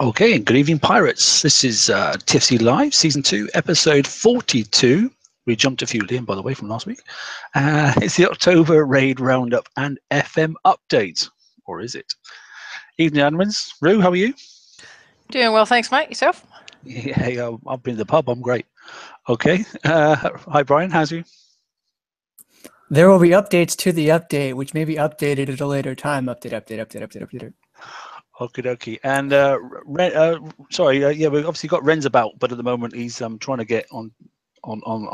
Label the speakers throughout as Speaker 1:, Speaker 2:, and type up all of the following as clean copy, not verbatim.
Speaker 1: Okay, good evening, pirates. This is TFC Live, Season 2, Episode 42. We jumped a few in, by the way, from last week. It's the October Raid Roundup and FM update. Or is it? Evening, admins. Roo, how are you?
Speaker 2: Doing well, thanks, mate. Yourself?
Speaker 1: Yeah, I've been to the pub. I'm great. Okay. Hi, Brian. How's you?
Speaker 3: There will be updates to the update, which may be updated at a later time. Update.
Speaker 1: Okie dokie. And yeah, we've obviously got Ren's about, but at the moment he's trying to get on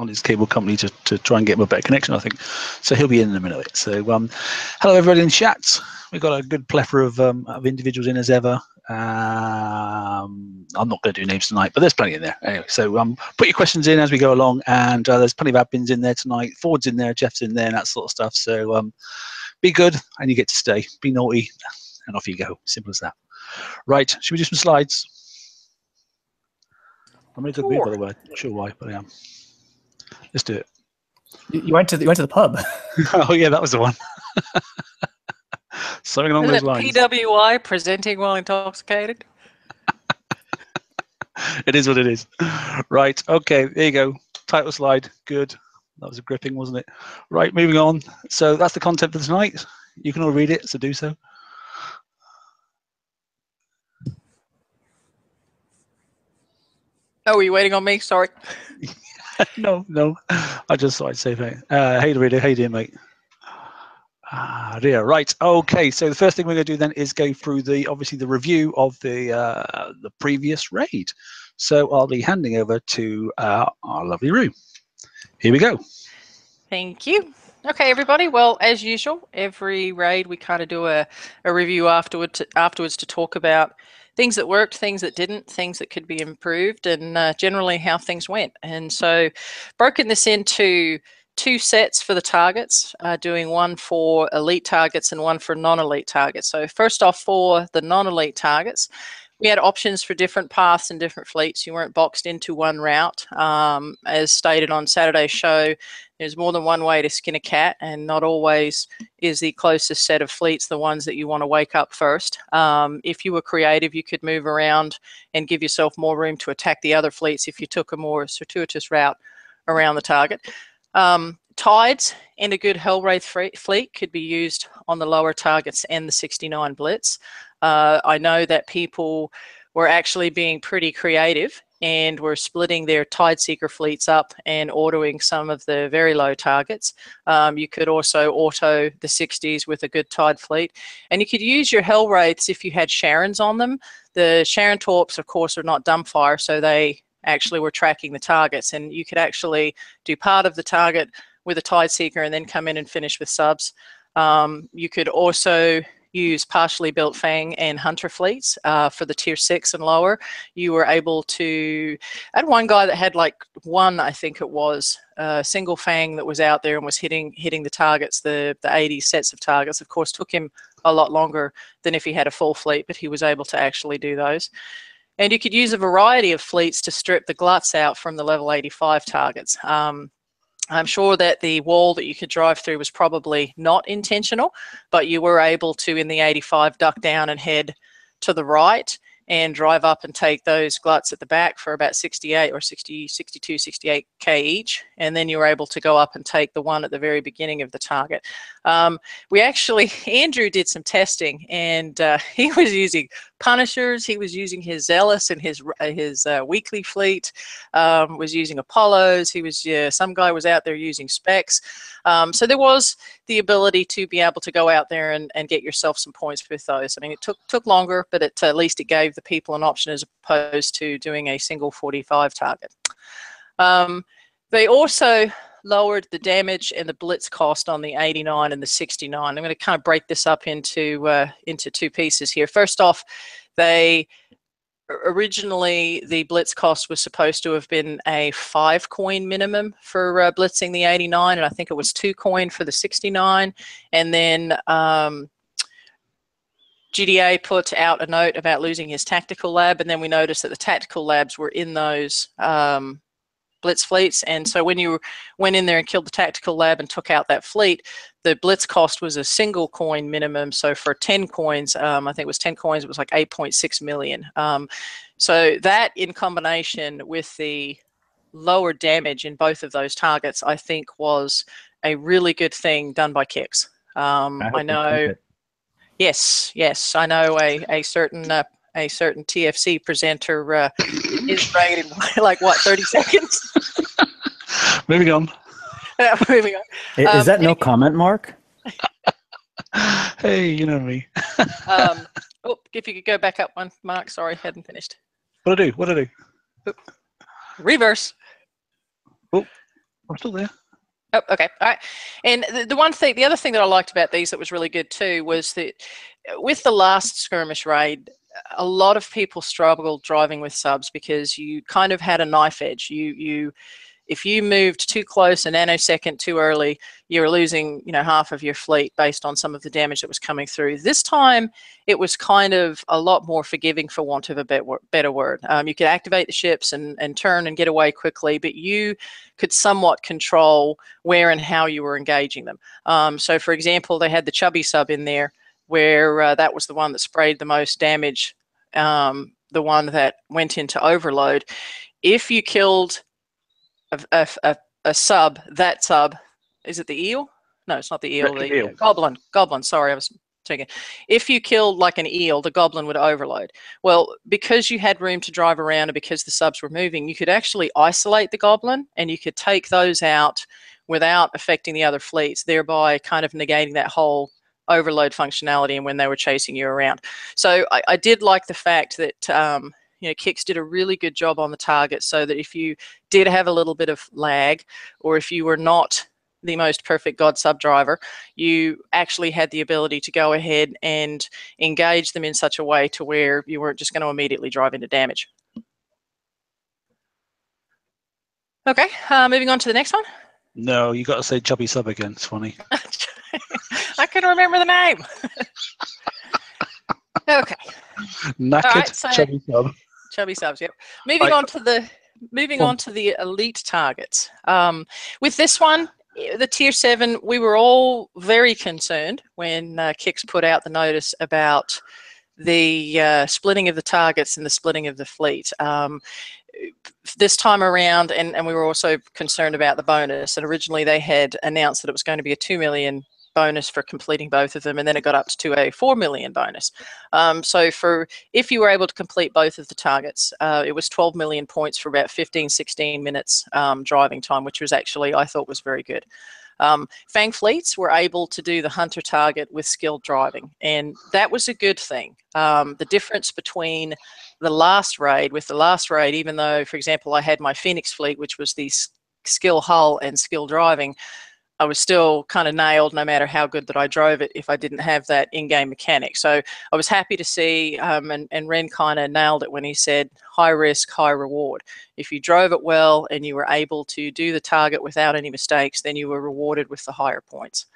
Speaker 1: his cable company to try and get him a better connection, I think. So he'll be in a minute. So hello everybody in chat. We've got a good plethora of individuals in as ever. I'm not going to do names tonight, but there's plenty in there. Anyway, so put your questions in as we go along, and there's plenty of admins in there tonight. Ford's in there, Jeff's in there, and that sort of stuff. So be good, and you get to stay. Be naughty, and off you go. Simple as that. Right, should we do some slides? I'm in a good mood, by the way. Not sure why, but I am. Let's do it.
Speaker 3: You went to the pub.
Speaker 1: Oh yeah, that was the one. Something along those lines.
Speaker 2: PWI, presenting while intoxicated.
Speaker 1: It is what it is. Right, okay, there you go. Title slide, good. That was a gripping, wasn't it? Right, moving on. So that's the content for tonight. You can all read it, so do so.
Speaker 2: Oh, were you waiting on me? Sorry.
Speaker 1: No. I just thought I'd say that. Hey, reader, how you doing, mate? Yeah, right. Okay, so the first thing we're going to do then is go through obviously the review of the previous raid. So I'll be handing over to our lovely Roo. Here we go.
Speaker 2: Thank you. Okay, everybody. Well, as usual, every raid we kind of do a review afterwards to talk about things that worked, things that didn't, things that could be improved, and generally how things went. And so broken this into two sets for the targets, doing one for elite targets and one for non-elite targets. So first off, for the non-elite targets, we had options for different paths and different fleets. You weren't boxed into one route. As stated on Saturday's show, there's more than one way to skin a cat, and not always is the closest set of fleets the ones that you want to wake up first. If you were creative, you could move around and give yourself more room to attack the other fleets if you took a more circuitous route around the target. Tides and a good Hellwraith fleet could be used on the lower targets and the 69 Blitz. I know that people were actually being pretty creative and were splitting their Tideseeker fleets up and autoing some of the very low targets. You could also auto the 60s with a good Tide fleet. And you could use your Hellwraiths if you had Sharons on them. The Sharon Torps, of course, are not dumbfire, so they actually were tracking the targets. And you could actually do part of the target with a Tideseeker and then come in and finish with subs. You could also use partially built Fang and Hunter fleets for the tier 6 and lower. You were able to, I had one guy that had like one, I think it was, single Fang that was out there and was hitting the targets, the 80 sets of targets. Of course, took him a lot longer than if he had a full fleet, but he was able to actually do those. And you could use a variety of fleets to strip the gluts out from the level 85 targets. I'm sure that the wall that you could drive through was probably not intentional, but you were able to, in the 85, duck down and head to the right and drive up and take those gluts at the back for about 68 or 60, 62, 68K each. And then you were able to go up and take the one at the very beginning of the target. We actually, Andrew did some testing, and he was using Punishers, he was using his Zealous and his weekly fleet, was using Apollos, he was, some guy was out there using Specs. So there was the ability to be able to go out there and get yourself some points with those. I mean, it took longer, but at least it gave the people an option as opposed to doing a single 45 target. They also lowered the damage and the blitz cost on the 89 and the 69. I'm going to kind of break this up into two pieces here. First off, originally the blitz cost was supposed to have been a 5 coin minimum for blitzing the 89, and I think it was 2 coin for the 69. And then GDA put out a note about losing his tactical lab, and then we noticed that the tactical labs were in those blitz fleets. And so when you went in there and killed the tactical lab and took out that fleet, the blitz cost was a single coin minimum. So for 10 coins, I think it was 10 coins, it was like 8.6 million. So that in combination with the lower damage in both of those targets, I think was a really good thing done by Kix. I know. Yes, I know a certain TFC presenter is rated like what, 30 seconds.
Speaker 1: Moving on.
Speaker 2: Moving on.
Speaker 4: Is that no comment, Mark?
Speaker 1: Hey, you know me.
Speaker 2: If you could go back up one, Mark. Sorry, hadn't finished.
Speaker 1: What do I do?
Speaker 2: Reverse.
Speaker 1: Oh, I'm still there.
Speaker 2: Oh, okay. All right. And the other thing that I liked about these that was really good too was that with the last skirmish raid, a lot of people struggled driving with subs because you kind of had a knife edge. If you moved too close, a nanosecond too early, you were losing, half of your fleet based on some of the damage that was coming through. This time, it was kind of a lot more forgiving, for want of a better word. You could activate the ships and turn and get away quickly, but you could somewhat control where and how you were engaging them. So, for example, they had the chubby sub in there, where that was the one that sprayed the most damage, the one that went into overload. If you killed a sub, that sub, is it the eel? No, it's not the eel. The eel. Goblin. Sorry, I was checking. If you killed like an eel, the goblin would overload. Well, because you had room to drive around and because the subs were moving, you could actually isolate the goblin and you could take those out without affecting the other fleets, thereby kind of negating that whole overload functionality and when they were chasing you around. So I did like the fact that Kix did a really good job on the target, so that if you did have a little bit of lag, or if you were not the most perfect God sub driver, you actually had the ability to go ahead and engage them in such a way to where you weren't just going to immediately drive into damage. Okay, moving on to the next one.
Speaker 1: No, you got to say chubby sub again. It's funny.
Speaker 2: I couldn't remember the name. Okay.
Speaker 1: Knackered chubby sub.
Speaker 2: Chubby subs, yep. Moving on to the elite targets. With this one, the tier 7, we were all very concerned when Kix put out the notice about the splitting of the targets and the splitting of the fleet. This time around, and we were also concerned about the bonus, and originally they had announced that it was going to be a 2 million bonus for completing both of them, and then it got up to a 4 million bonus. So if you were able to complete both of the targets, it was 12 million points for about 15-16 minutes driving time, which was actually, I thought, was very good. Fang fleets were able to do the hunter target with skilled driving, and that was a good thing. The difference between the last raid, even though, for example, I had my Phoenix fleet, which was the skill hull and skill driving, I was still kind of nailed no matter how good that I drove it if I didn't have that in-game mechanic. So I was happy to see, and Ren kind of nailed it when he said high risk, high reward. If you drove it well and you were able to do the target without any mistakes, then you were rewarded with the higher points.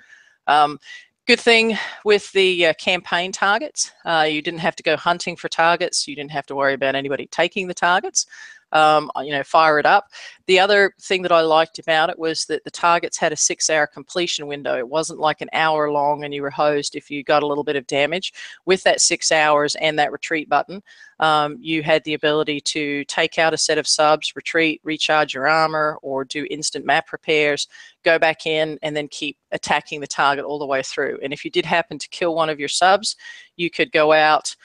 Speaker 2: Good thing with the campaign targets, you didn't have to go hunting for targets. You didn't have to worry about anybody taking the targets. Fire it up. The other thing that I liked about it was that the targets had a 6-hour completion window. It wasn't like an hour long and you were hosed if you got a little bit of damage. With that 6 hours and that retreat button, you had the ability to take out a set of subs, retreat, recharge your armor, or do instant map repairs, go back in, and then keep attacking the target all the way through. And if you did happen to kill one of your subs, you could go out,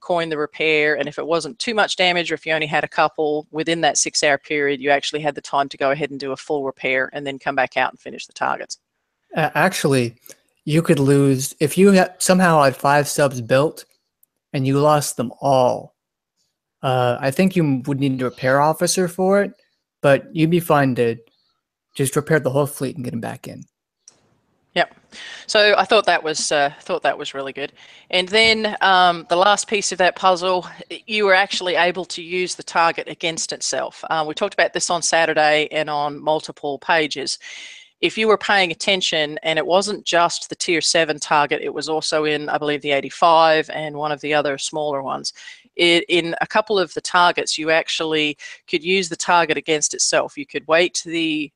Speaker 2: coin the repair, and if it wasn't too much damage, or if you only had a couple within that 6-hour period, you actually had the time to go ahead and do a full repair and then come back out and finish the targets.
Speaker 3: Actually, you could lose if you somehow had 5 subs built and you lost them all. I think you would need a repair officer for it, but you'd be fine to just repair the whole fleet and get them back in.
Speaker 2: Yep. So I thought that was really good. And then the last piece of that puzzle, you were actually able to use the target against itself. We talked about this on Saturday and on multiple pages. if you were paying attention, and it wasn't just the tier 7 target, it was also in, I believe, the 85 and one of the other smaller ones. In a couple of the targets, you actually could use the target against itself. You could wake the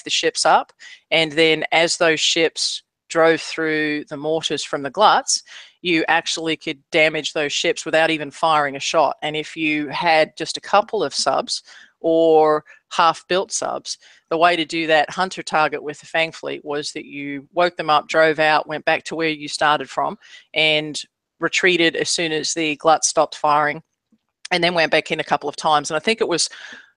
Speaker 2: ships up, and then as those ships drove through the mortars from the gluts, you actually could damage those ships without even firing a shot. And if you had just a couple of subs or half-built subs, the way to do that hunter target with the Fang fleet was that you woke them up, drove out, went back to where you started from, and retreated as soon as the glut stopped firing, and then went back in a couple of times. And I think it was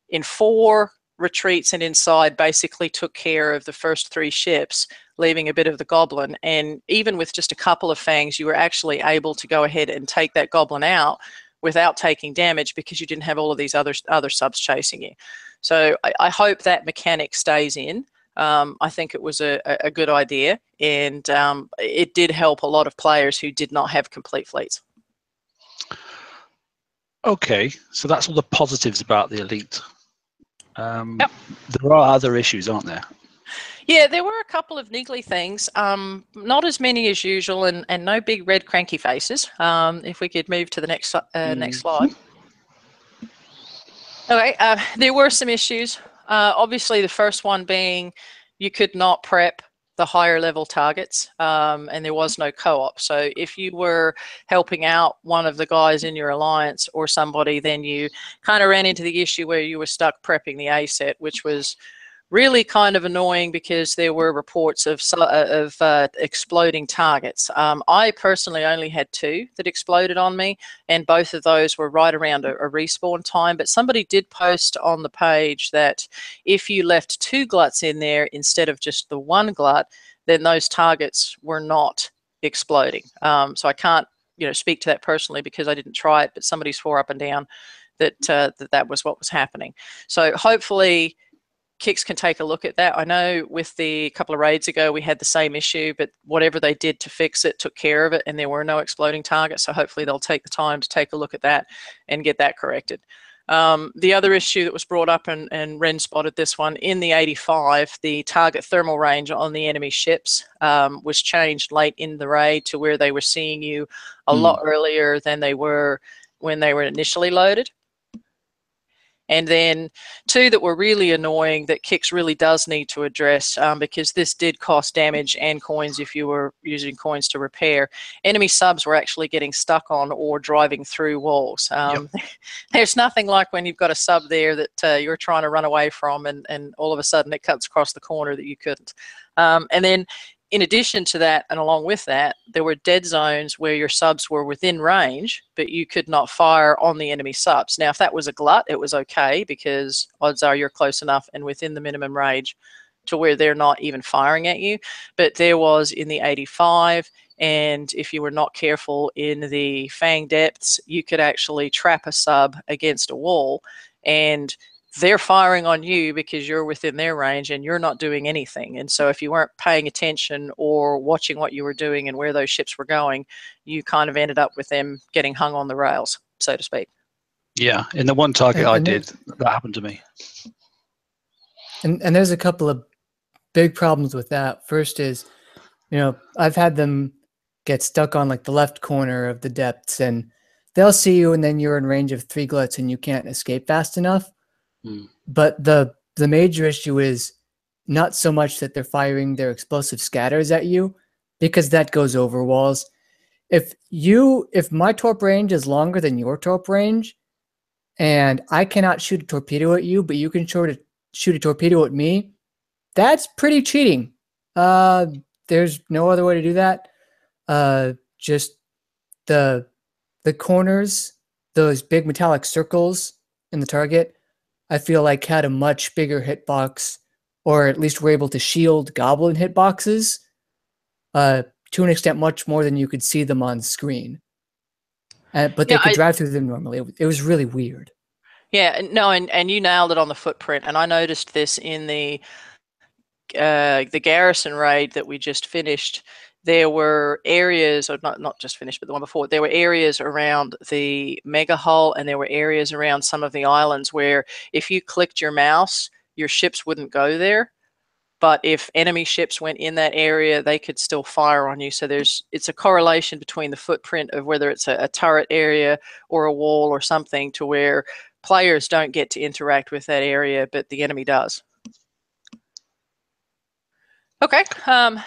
Speaker 2: in 4 retreats and inside, basically took care of the first 3 ships, leaving a bit of the goblin. And even with just a couple of fangs, you were actually able to go ahead and take that goblin out without taking damage, because you didn't have all of these other subs chasing you. So I hope that mechanic stays in. I think it was a good idea, and it did help a lot of players who did not have complete fleets.
Speaker 1: Okay, so that's all the positives about the Elite.
Speaker 2: Yep.
Speaker 1: There are other issues, aren't there?
Speaker 2: Yeah, there were a couple of niggly things, not as many as usual, and no big red cranky faces. If we could move to the next slide. Okay, there were some issues. Obviously, the first one being you could not prep the higher level targets, and there was no co-op. So if you were helping out one of the guys in your alliance or somebody, then you kind of ran into the issue where you were stuck prepping the A set, which was really kind of annoying because there were reports of exploding targets. I personally only had 2 that exploded on me, and both of those were right around a respawn time. But somebody did post on the page that if you left 2 gluts in there instead of just the 1 glut, then those targets were not exploding. So I can't, speak to that personally because I didn't try it, but somebody swore up and down that that was what was happening. So hopefully Kix can take a look at that. I know with the couple of raids ago, we had the same issue, but whatever they did to fix it took care of it, and there were no exploding targets. So hopefully they'll take the time to take a look at that and get that corrected. The other issue that was brought up, and Ren spotted this one, in the 85, the target thermal range on the enemy ships was changed late in the raid to where they were seeing you a lot earlier than they were when they were initially loaded. And then 2 that were really annoying that Kix really does need to address, because this did cost damage and coins if you were using coins to repair. Enemy subs were actually getting stuck on or driving through walls. There's nothing like when you've got a sub there that you're trying to run away from, and all of a sudden it cuts across the corner that you couldn't. And then in addition to that, and along with that, there were dead zones where your subs were within range, but you could not fire on the enemy subs. Now, if that was a glut, it was okay, because odds are you're close enough and within the minimum range to where they're not even firing at you. But there was in the 85, and if you were not careful in the Fang depths, you could actually trap a sub against a wall, and they're firing on you because you're within their range and you're not doing anything. And so if you weren't paying attention or watching what you were doing and where those ships were going, you kind of ended up with them getting hung on the rails, so to speak.
Speaker 1: Yeah, in the one target I did, that happened to me.
Speaker 3: And there's a couple of big problems with that. First is, I've had them get stuck on like the left corner of the depths, and they'll see you and then you're in range of 3 gluts and you can't escape fast enough. But the major issue is not so much that they're firing their explosive scatters at you, because that goes over walls. If my torp range is longer than your torp range, and I cannot shoot a torpedo at you, but you can shoot a torpedo at me, that's pretty cheating. There's no other way to do that. Just the corners, those big metallic circles in the target, I feel like had a much bigger hitbox, or at least were able to shield goblin hitboxes to an extent much more than you could see them on screen. But they could drive through them normally. It was really weird.
Speaker 2: Yeah, no, and you nailed it on the footprint. And I noticed this in the garrison raid that we just finished. There were areas, or not just finished, but the one before, there were areas around the mega hull, and there were areas around some of the islands where if you clicked your mouse, your ships wouldn't go there. but if enemy ships went in that area, they could still fire on you. So it's a correlation between the footprint of whether it's a turret area or a wall or something, to where players don't get to interact with that area, but the enemy does. Okay,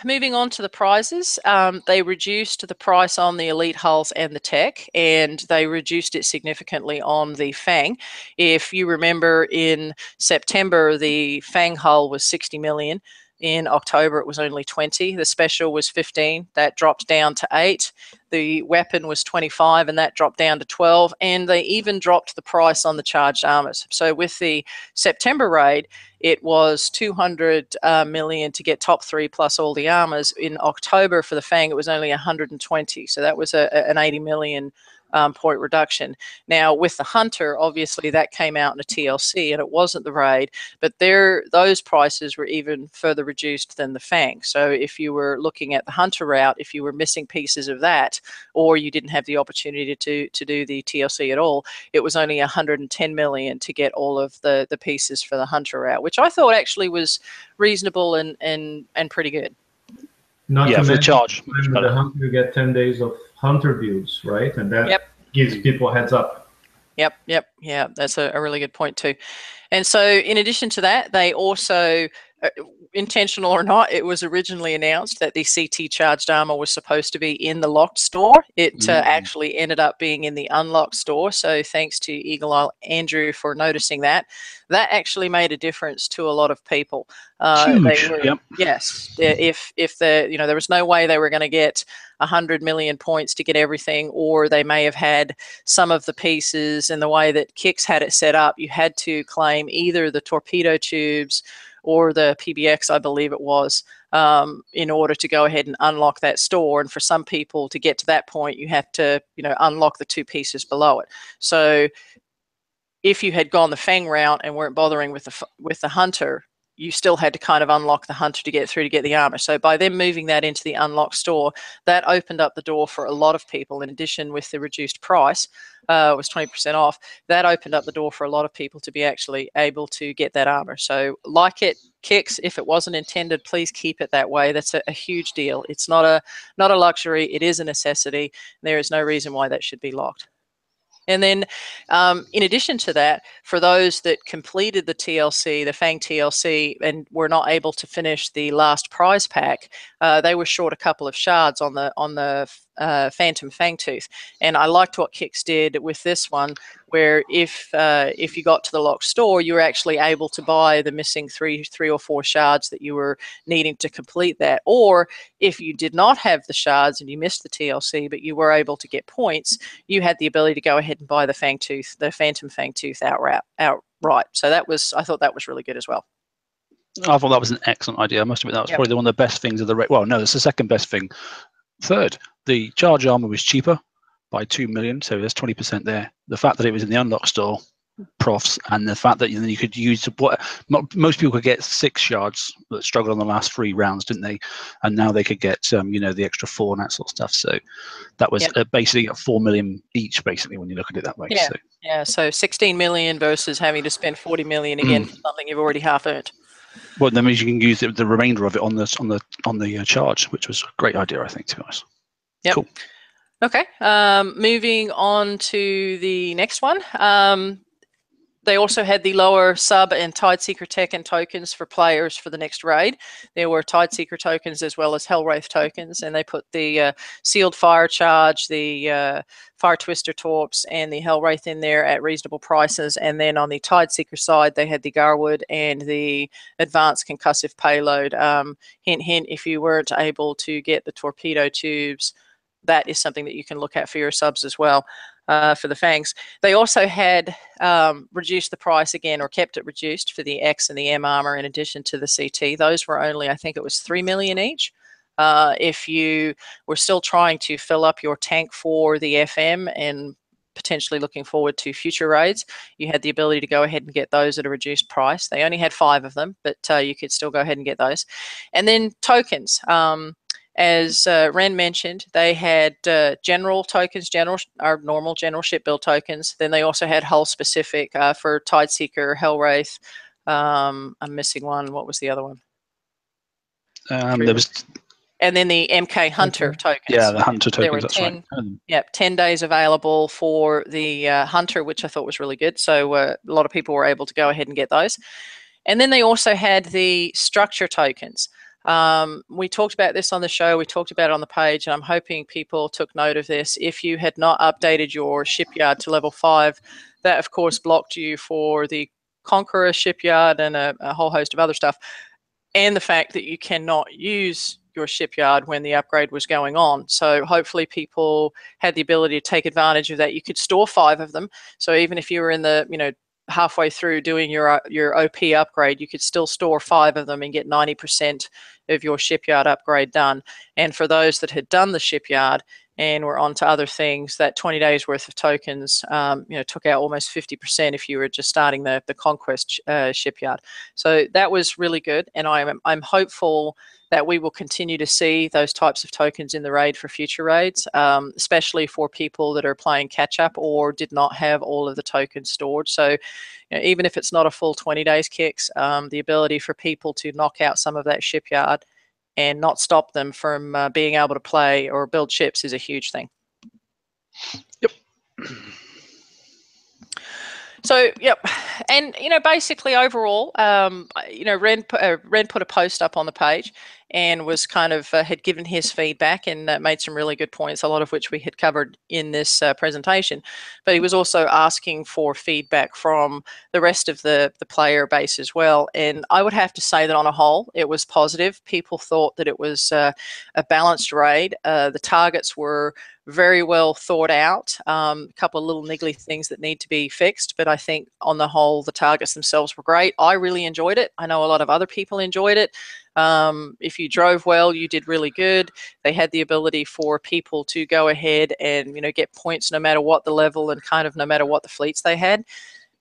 Speaker 2: moving on to the prizes. They reduced the price on the elite hulls and the tech, and they reduced it significantly on the Fang. If you remember, in September, the Fang hull was 60 million. In October, it was only 20. The special was 15. That dropped down to 8. The weapon was 25, and that dropped down to 12. And they even dropped the price on the charged armors. So with the September raid, it was 200 million to get top 3 plus all the armors. In October for the Fang, it was only 120. So that was an 80 million point reduction. Now with the Hunter, obviously that came out in a TLC and it wasn't the raid, but those prices were even further reduced than the Fang. So if you were looking at the Hunter route, if you were missing pieces of that, or you didn't have the opportunity to do the TLC at all, it was only 110 million to get all of the pieces for the Hunter route, which I thought actually was reasonable and pretty good.
Speaker 5: Not
Speaker 1: yeah,
Speaker 5: to
Speaker 1: for the
Speaker 5: mention,
Speaker 1: charge.
Speaker 5: with the Hunter, you get 10 days of Hunter views, right? And that gives people heads up.
Speaker 2: Yep. Yeah, that's a really good point too. And so in addition to that, they also, intentional or not, it was originally announced that the CT charged armor was supposed to be in the locked store. It actually ended up being in the unlocked store. So thanks to Eagle Eye Andrew for noticing that. That actually made a difference to a lot of people.
Speaker 1: Huge.
Speaker 2: Yes. If there was no way they were going to get 100 million points to get everything, or they may have had some of the pieces, and the way that Kix had it set up, you had to claim either the torpedo tubes or the PBX, I believe it was, in order to go ahead and unlock that store. And for some people to get to that point, you have to, unlock the 2 pieces below it. So if you had gone the Fang route and weren't bothering with the Hunter, you still had to kind of unlock the Hunter to get through to get the armor. So by them moving that into the unlocked store, that opened up the door for a lot of people. In addition, with the reduced price, was 20% off. That opened up the door for a lot of people to be actually able to get that armor. So like it, Kix, if it wasn't intended, please keep it that way. That's a huge deal. It's not a luxury. It is a necessity. There is no reason why that should be locked. And then in addition to that, for those that completed the TLC, the Fang TLC, and were not able to finish the last prize pack, they were short a couple of shards on the Phantom Fangtooth. And I liked what Kix did with this one, where if you got to the locked store, you were actually able to buy the missing three or four shards that you were needing to complete that. Or if you did not have the shards and you missed the TLC, but you were able to get points, you had the ability to go ahead and buy the Fangtooth, the Phantom Fangtooth outright. So I thought that was really good as well.
Speaker 1: I thought that was an excellent idea. I must admit that was probably one of the best things of the raid. Well, no, it's the second best thing. Third, the charge armor was cheaper by 2 million, so there's 20% there. The fact that it was in the unlock store, profs, and the fact that you could use what most people could get 6 shards that struggled on the last 3 rounds, didn't they? And now they could get the extra 4 and that sort of stuff. So that was basically 4 million each, basically, when you look at it that way.
Speaker 2: So 16 million versus having to spend 40 million again for something you've already half earned.
Speaker 1: Well, that means you can use the remainder of it on the charge, which was a great idea, I think, to be honest.
Speaker 2: Yep.
Speaker 1: Cool.
Speaker 2: Okay. Moving on to the next one. They also had the lower sub and Tideseeker tech and tokens for players for the next raid. There were Tideseeker tokens as well as Hellwraith tokens, and they put the sealed fire charge, the fire twister torps, and the Hellwraith in there at reasonable prices. And then on the Tideseeker side, they had the Garwood and the advanced concussive payload. Hint, hint, if you weren't able to get the torpedo tubes, that is something that you can look at for your subs as well. For the Fangs. They also had reduced the price again, or kept it reduced, for the X and the M armor in addition to the CT. Those were only, I think it was 3 million each. If you were still trying to fill up your tank for the FM and potentially looking forward to future raids, you had the ability to go ahead and get those at a reduced price. They only had 5 of them, but you could still go ahead and get those. And then tokens. As Ren mentioned, they had general tokens, normal general ship build tokens. Then they also had hull specific for Tideseeker, Hellwraith. I'm missing one. What was the other one?
Speaker 1: There was.
Speaker 2: And then the MK Hunter tokens.
Speaker 1: Yeah, the Hunter tokens.
Speaker 2: There were
Speaker 1: that's
Speaker 2: 10,
Speaker 1: right.
Speaker 2: Yep, 10 days available for the Hunter, which I thought was really good. So a lot of people were able to go ahead and get those. And then they also had the structure tokens. We talked about this on the show. We talked about it on the page, and I'm hoping people took note of this. If you had not updated your shipyard to level 5, that of course blocked you for the Conqueror shipyard and a whole host of other stuff, and the fact that you cannot use your shipyard when the upgrade was going on. So hopefully people had the ability to take advantage of that. You could store 5 of them. So even if you were in the, halfway through doing your OP upgrade, you could still store 5 of them and get 90% of your shipyard upgrade done. And for those that had done the shipyard and were on to other things, that 20 days worth of tokens, took out almost 50% if you were just starting the Conquest shipyard. So that was really good. And I'm hopeful that we will continue to see those types of tokens in the raid for future raids, especially for people that are playing catch up or did not have all of the tokens stored. So even if it's not a full 20 days kicks, the ability for people to knock out some of that shipyard and not stop them from being able to play or build ships is a huge thing.
Speaker 1: Yep.
Speaker 2: So, yep. And, basically overall, Ren put a post up on the page and was kind of had given his feedback and made some really good points, a lot of which we had covered in this presentation. But he was also asking for feedback from the rest of the player base as well. And I would have to say that on a whole, it was positive. People thought that it was a balanced raid. The targets were very well thought out. A couple of little niggly things that need to be fixed, but I think on the whole, the targets themselves were great. I really enjoyed it. I know a lot of other people enjoyed it. If you drove well, you did really good. They had the ability for people to go ahead and, get points no matter what the level and kind of no matter what the fleets they had.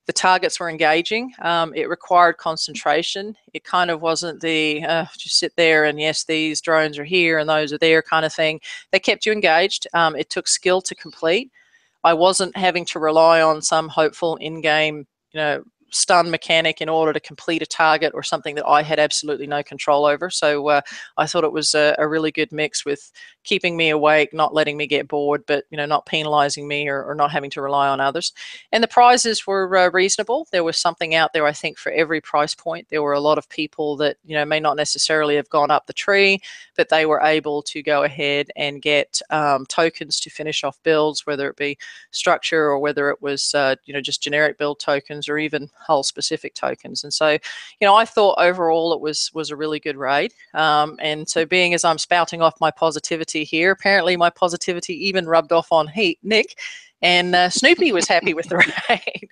Speaker 2: The targets were engaging. It required concentration. It kind of wasn't the just sit there and yes, these drones are here and those are there kind of thing. They kept you engaged. It took skill to complete. I wasn't having to rely on some hopeful in-game, stun mechanic in order to complete a target or something that I had absolutely no control over. So I thought it was a really good mix with keeping me awake, not letting me get bored, but not penalizing me or not having to rely on others. And the prizes were reasonable. There was something out there, I think, for every price point. There were a lot of people that may not necessarily have gone up the tree, but they were able to go ahead and get tokens to finish off builds, whether it be structure or whether it was just generic build tokens or even hull specific tokens. And so I thought overall it was a really good raid. And so being as I'm spouting off my positivity here, apparently my positivity even rubbed off on Nick, and Snoopy was happy with the raid.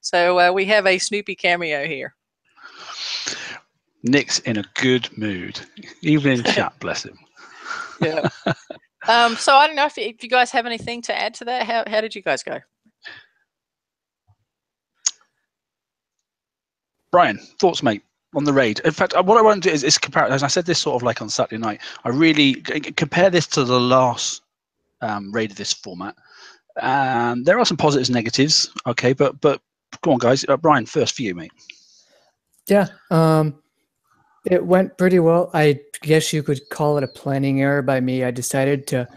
Speaker 2: So we have a Snoopy cameo here.
Speaker 1: Nick's in a good mood, even in chat, bless him.
Speaker 2: Yeah. So I don't know if you guys have anything to add to that. How did you guys go?
Speaker 1: Brian, thoughts, mate, on the raid? In fact, what I want to do is compare, as I said this sort of like on Saturday night, I really compare this to the last raid of this format. There are some positives and negatives, okay, but go on, guys. Brian, first for you, mate.
Speaker 3: Yeah, it went pretty well. I guess you could call it a planning error by me. I decided to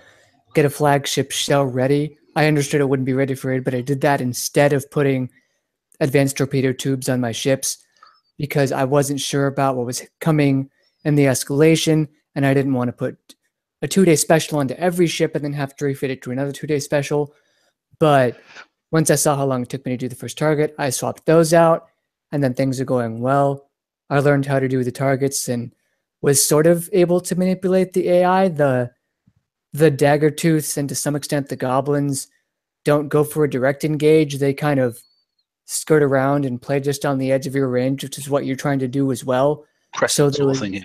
Speaker 3: get a flagship shell ready. I understood it wouldn't be ready for it, but I did that instead of putting advanced torpedo tubes on my ships because I wasn't sure about what was coming in the escalation, and I didn't want to put a 2-day special onto every ship and then have to refit it to another 2-day special. But once I saw how long it took me to do the first target, I swapped those out, and then things are going well. I learned how to do the targets and was sort of able to manipulate the AI. The dagger tooths and to some extent the goblins don't go for a direct engage. They kind of skirt around and play just on the edge of your range, which is what you're trying to do as well.
Speaker 1: So sort of thing, yeah.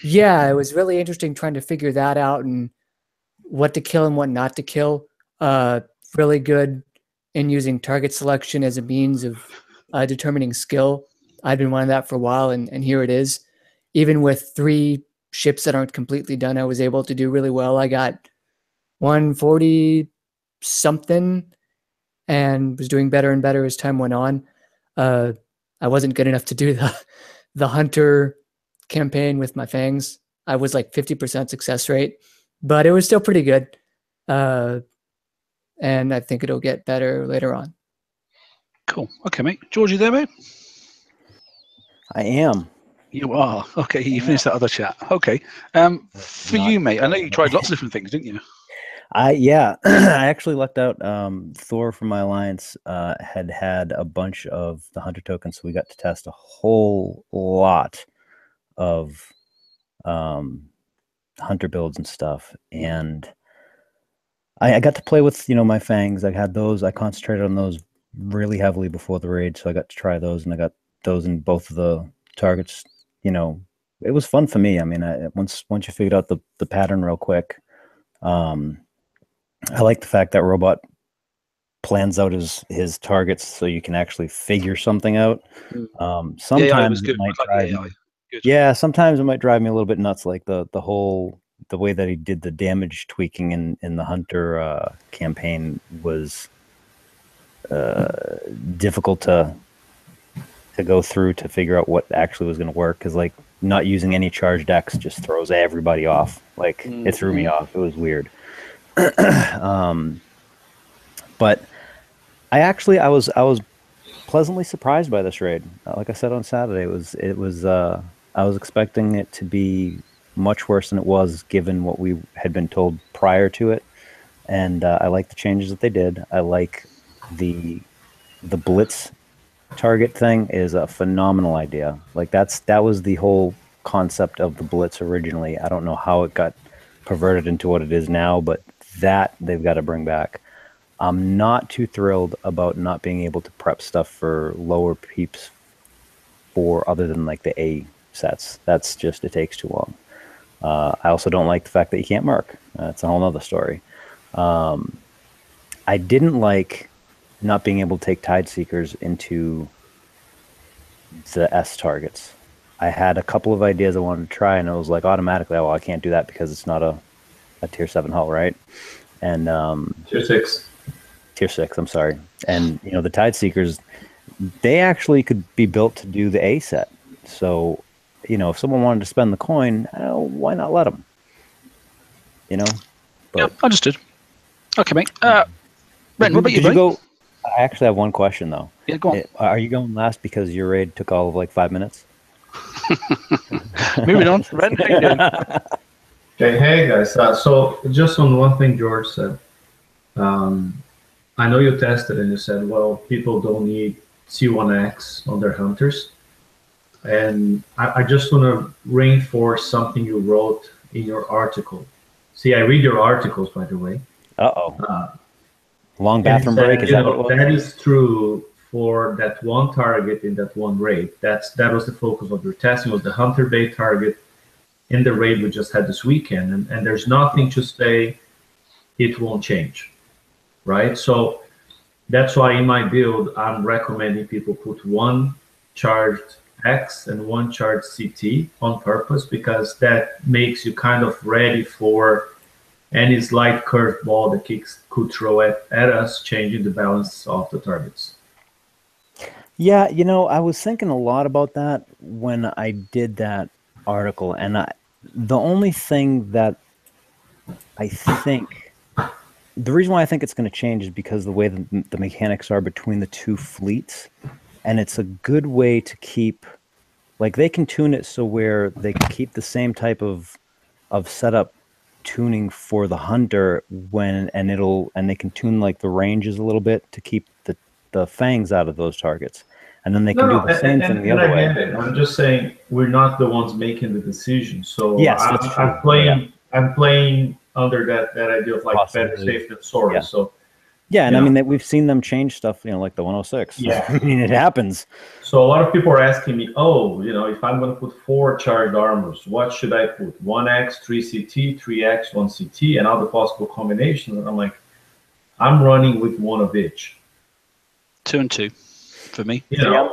Speaker 3: Yeah, it was really interesting trying to figure that out and what to kill and what not to kill. Really good in using target selection as a means of determining skill. I've been wanting that for a while, and here it is. Even with 3 ships that aren't completely done, I was able to do really well. I got 140-something and was doing better and better as time went on. I wasn't good enough to do the Hunter campaign with my fangs. I was like 50% success rate, but it was still pretty good. And I think it'll get better later on.
Speaker 1: Cool. Okay, mate. George, you there, mate?
Speaker 4: I am.
Speaker 1: You are. Okay, you finished that other chat. Okay. For you, mate, I know you tried lots of different things, didn't you?
Speaker 4: Yeah, I actually lucked out. Thor from my alliance had a bunch of the hunter tokens, so we got to test a whole lot of hunter builds and stuff. And I got to play with, my fangs. I had those. I concentrated on those really heavily before the raid, so I got to try those, and I got those in both of the targets. It was fun for me. I mean, once you figured out the pattern real quick. I like the fact that Robot plans out his targets so you can actually figure something out. Sometimes it might drive me, sometimes it might drive me a little bit nuts, like the way that he did the damage tweaking in the Hunter campaign was difficult to go through to figure out what actually was going to work, because like not using any charged decks just throws everybody off. Like it threw me off. It was weird. But I was pleasantly surprised by this raid. Like I said on Saturday, it was I was expecting it to be much worse than it was, given what we had been told prior to it. And I like the changes that they did. I like the blitz target thing is a phenomenal idea. Like that was the whole concept of the blitz originally. I don't know how it got perverted into what it is now, but that they've got to bring back. I'm not too thrilled about not being able to prep stuff for lower peeps for other than like the A sets. That's just, it takes too long. I also don't like the fact that you can't mark. That's a whole nother story. I didn't like not being able to take Tide Seekers into the S targets. I had a couple of ideas I wanted to try, and it was like automatically, well, I can't do that because it's not a tier 7 hull, right? And
Speaker 5: tier 6.
Speaker 4: Tier 6, I'm sorry. And the Tide Seekers, they actually could be built to do the A set. So, if someone wanted to spend the coin, why not let them?
Speaker 1: Yeah, understood. Okay, mate. Ren, what about you?
Speaker 4: I actually have one question though.
Speaker 1: Yeah, go on.
Speaker 4: Are you going last because your raid took all of like 5 minutes?
Speaker 1: Moving on. Ren, how you doing?
Speaker 5: Okay, hey guys. So just on one thing George said, I know you tested and you said, well, people don't need C1X on their hunters. And I just want to reinforce something you wrote in your article. See, I read your articles, by the way. Long bathroom break, is that what it was? That is true for that one target in that one raid. That was the focus of your testing, was the hunter bait target in the raid we just had this weekend. And there's nothing to say it won't change, right? So that's why in my build, I'm recommending people put one charged X and one charged CT on purpose, because that makes you kind of ready for any slight curveball the kicks could throw at us, changing the balance of the targets.
Speaker 4: Yeah, I was thinking a lot about that when I did that article, and the only thing that I think, the reason why I think it's going to change is because the way the mechanics are between the two fleets, and it's a good way to keep, like they can tune it so where they can keep the same type of setup tuning for the hunter and they can tune like the ranges a little bit to keep the fangs out of those targets, and then they can do the same thing the other way.
Speaker 5: I'm just saying we're not the ones making the decision. So
Speaker 4: yes, that's true.
Speaker 5: I'm playing under that idea of like better safe than sorry.
Speaker 4: Yeah.
Speaker 5: So
Speaker 4: yeah, and I mean we've seen them change stuff, like the 106.
Speaker 5: Yeah,
Speaker 4: I mean it happens.
Speaker 5: So a lot of people are asking me, if I'm going to put 4 charged armors, what should I put? 1X, 3CT, 3X, 1CT, and all the possible combinations. And I'm like, I'm running with one of each. 2 and 2 for me.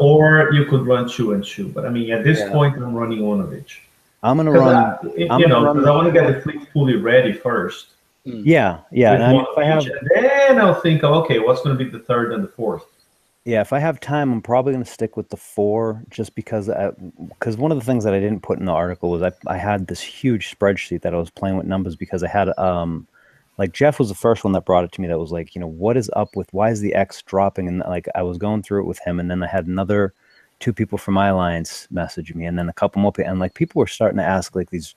Speaker 5: Or you could run 2 and 2. But I mean, at this point, I'm running one of each.
Speaker 4: I'm going to run.
Speaker 5: Because I want to get the fleet fully ready first.
Speaker 4: Yeah. And
Speaker 5: then I'll think, okay, what's going to be the third and the fourth?
Speaker 4: Yeah, if I have time, I'm probably going to stick with the 4, just because one of the things that I didn't put in the article was I had this huge spreadsheet that I was playing with numbers, because I had like Jeff was the first one that brought it to me, that was like, what is up with, why is the X dropping? And like I was going through it with him, and then I had another 2 people from my alliance message me, and then a couple more people, and like people were starting to ask like these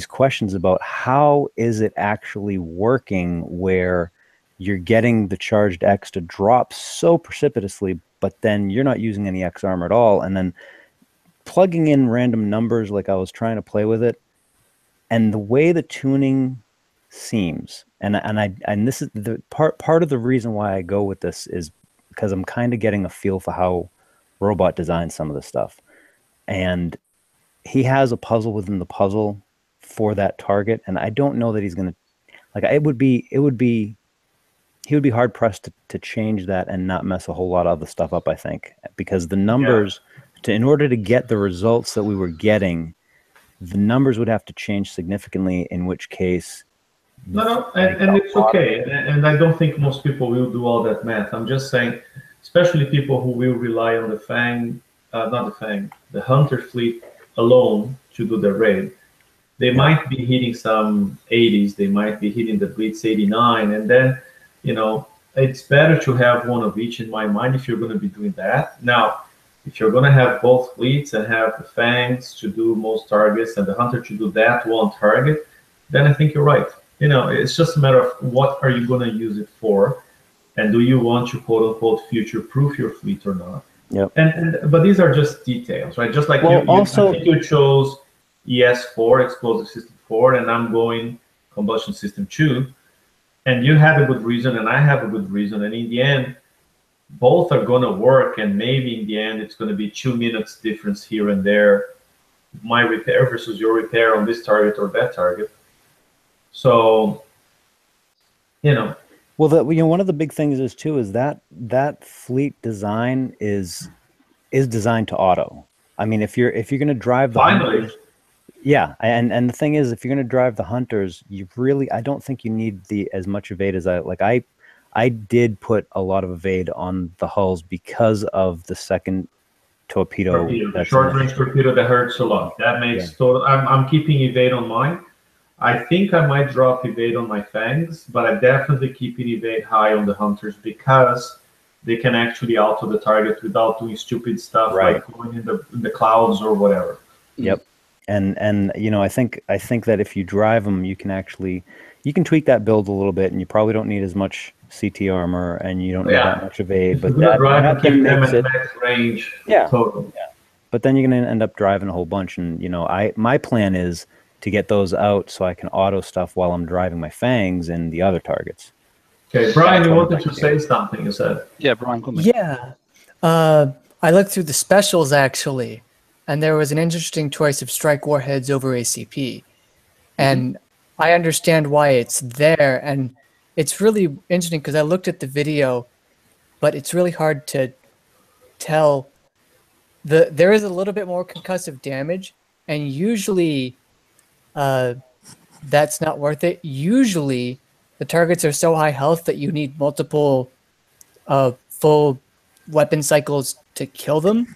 Speaker 4: questions about how is it actually working where you're getting the charged X to drop so precipitously, but then you're not using any X armor at all. And then plugging in random numbers, like I was trying to play with it, and the way the tuning seems, and this is the part of the reason why I go with this, is because I'm kind of getting a feel for how Robot designs some of this stuff. And he has a puzzle within the puzzle for that target, and I don't know that he's going to, like, he would be hard pressed to change that and not mess a whole lot of the stuff up, I think, because the numbers, in order to get the results that we were getting, the numbers would have to change significantly, in which case...
Speaker 5: No, and it's okay. And I don't think most people will do all that math. I'm just saying, especially people who will rely on the the Hunter fleet alone to do the raid. They might be hitting some 80s, they might be hitting the Blitz 89, and then, it's better to have one of each, in my mind, if you're going to be doing that. Now, if you're going to have both fleets and have the Fangs to do most targets and the Hunter to do that one target, then I think you're right. It's just a matter of what are you going to use it for, and do you want to quote-unquote future-proof your fleet or not?
Speaker 4: Yep.
Speaker 5: But these are just details, right? Just like I think you chose ES4, Explosive System 4, and I'm going Combustion System 2, and you have a good reason, and I have a good reason, and in the end, both are going to work, and maybe in the end, it's going to be 2 minutes difference here and there, my repair versus your repair on this target or that target. So, Well,
Speaker 4: one of the big things is too is that fleet design is designed to auto. I mean, if you're going to drive the Hunters, yeah, and the thing is, if you're going to drive the Hunters, I don't think you need as much evade as I did put a lot of evade on the hulls because of the second torpedo.
Speaker 5: The short range torpedo that hurts a lot. That makes total. I'm keeping evade on mine. I think I might drop evade on my Fangs, but I definitely keep evade high on the Hunters because they can actually auto the target without doing stupid stuff like going in the clouds or whatever.
Speaker 4: Yep. And I think that if you drive them, you can tweak that build a little bit, and you probably don't need as much CT armor, and you don't need that much evade. But that thing makes it max range. Total. Yeah. But then you're going to end up driving a whole bunch, and my plan is to get those out so I can auto stuff while I'm driving my Fangs and the other targets.
Speaker 5: Okay, Brian, you wanted to say something, you said.
Speaker 1: Yeah, Brian, come on.
Speaker 3: Yeah. I looked through the specials, actually, and there was an interesting choice of strike warheads over ACP. And I understand why it's there, and it's really interesting because I looked at the video, but it's really hard to tell. There is a little bit more concussive damage, and usually that's not worth it. Usually the targets are so high health that you need multiple full weapon cycles to kill them.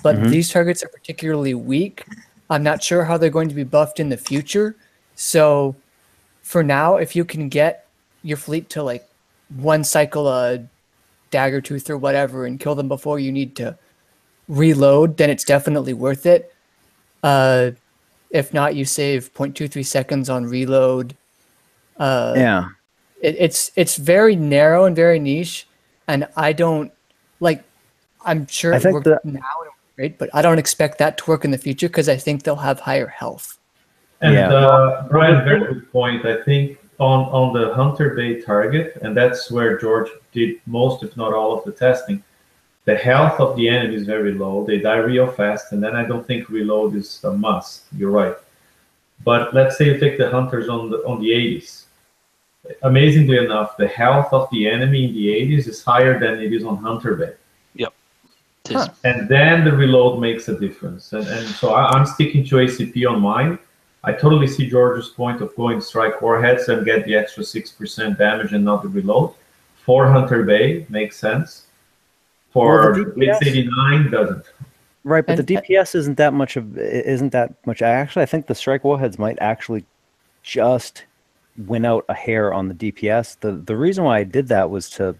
Speaker 3: But these targets are particularly weak. I'm not sure how they're going to be buffed in the future. So for now, if you can get your fleet to like one cycle a dagger tooth or whatever and kill them before you need to reload, then it's definitely worth it. If not, you save 0.23 seconds on reload. It's very narrow and very niche, and I don't like. I'm sure it works now, great, but I don't expect that to work in the future because I think they'll have higher health.
Speaker 5: And Brian, very good point. I think on the Hunter Bay target, and that's where George did most, if not all, of the testing. The health of the enemy is very low. They die real fast, and then I don't think reload is a must. You're right. But let's say you take the Hunters on the 80s. Amazingly enough, the health of the enemy in the 80s is higher than it is on Hunter Bay.
Speaker 1: Yep.
Speaker 5: And then the reload makes a difference. And so I'm sticking to ACP on mine. I totally see George's point of going strike warheads and get the extra 6% damage and not the reload. For Hunter Bay, makes sense. For
Speaker 4: the
Speaker 5: the Blitz
Speaker 4: DPS
Speaker 5: 89 doesn't.
Speaker 4: Right, but
Speaker 3: And-
Speaker 4: the DPS isn't that much. I think the strike warheads might actually just win out a hair on the DPS. The reason why I did that was to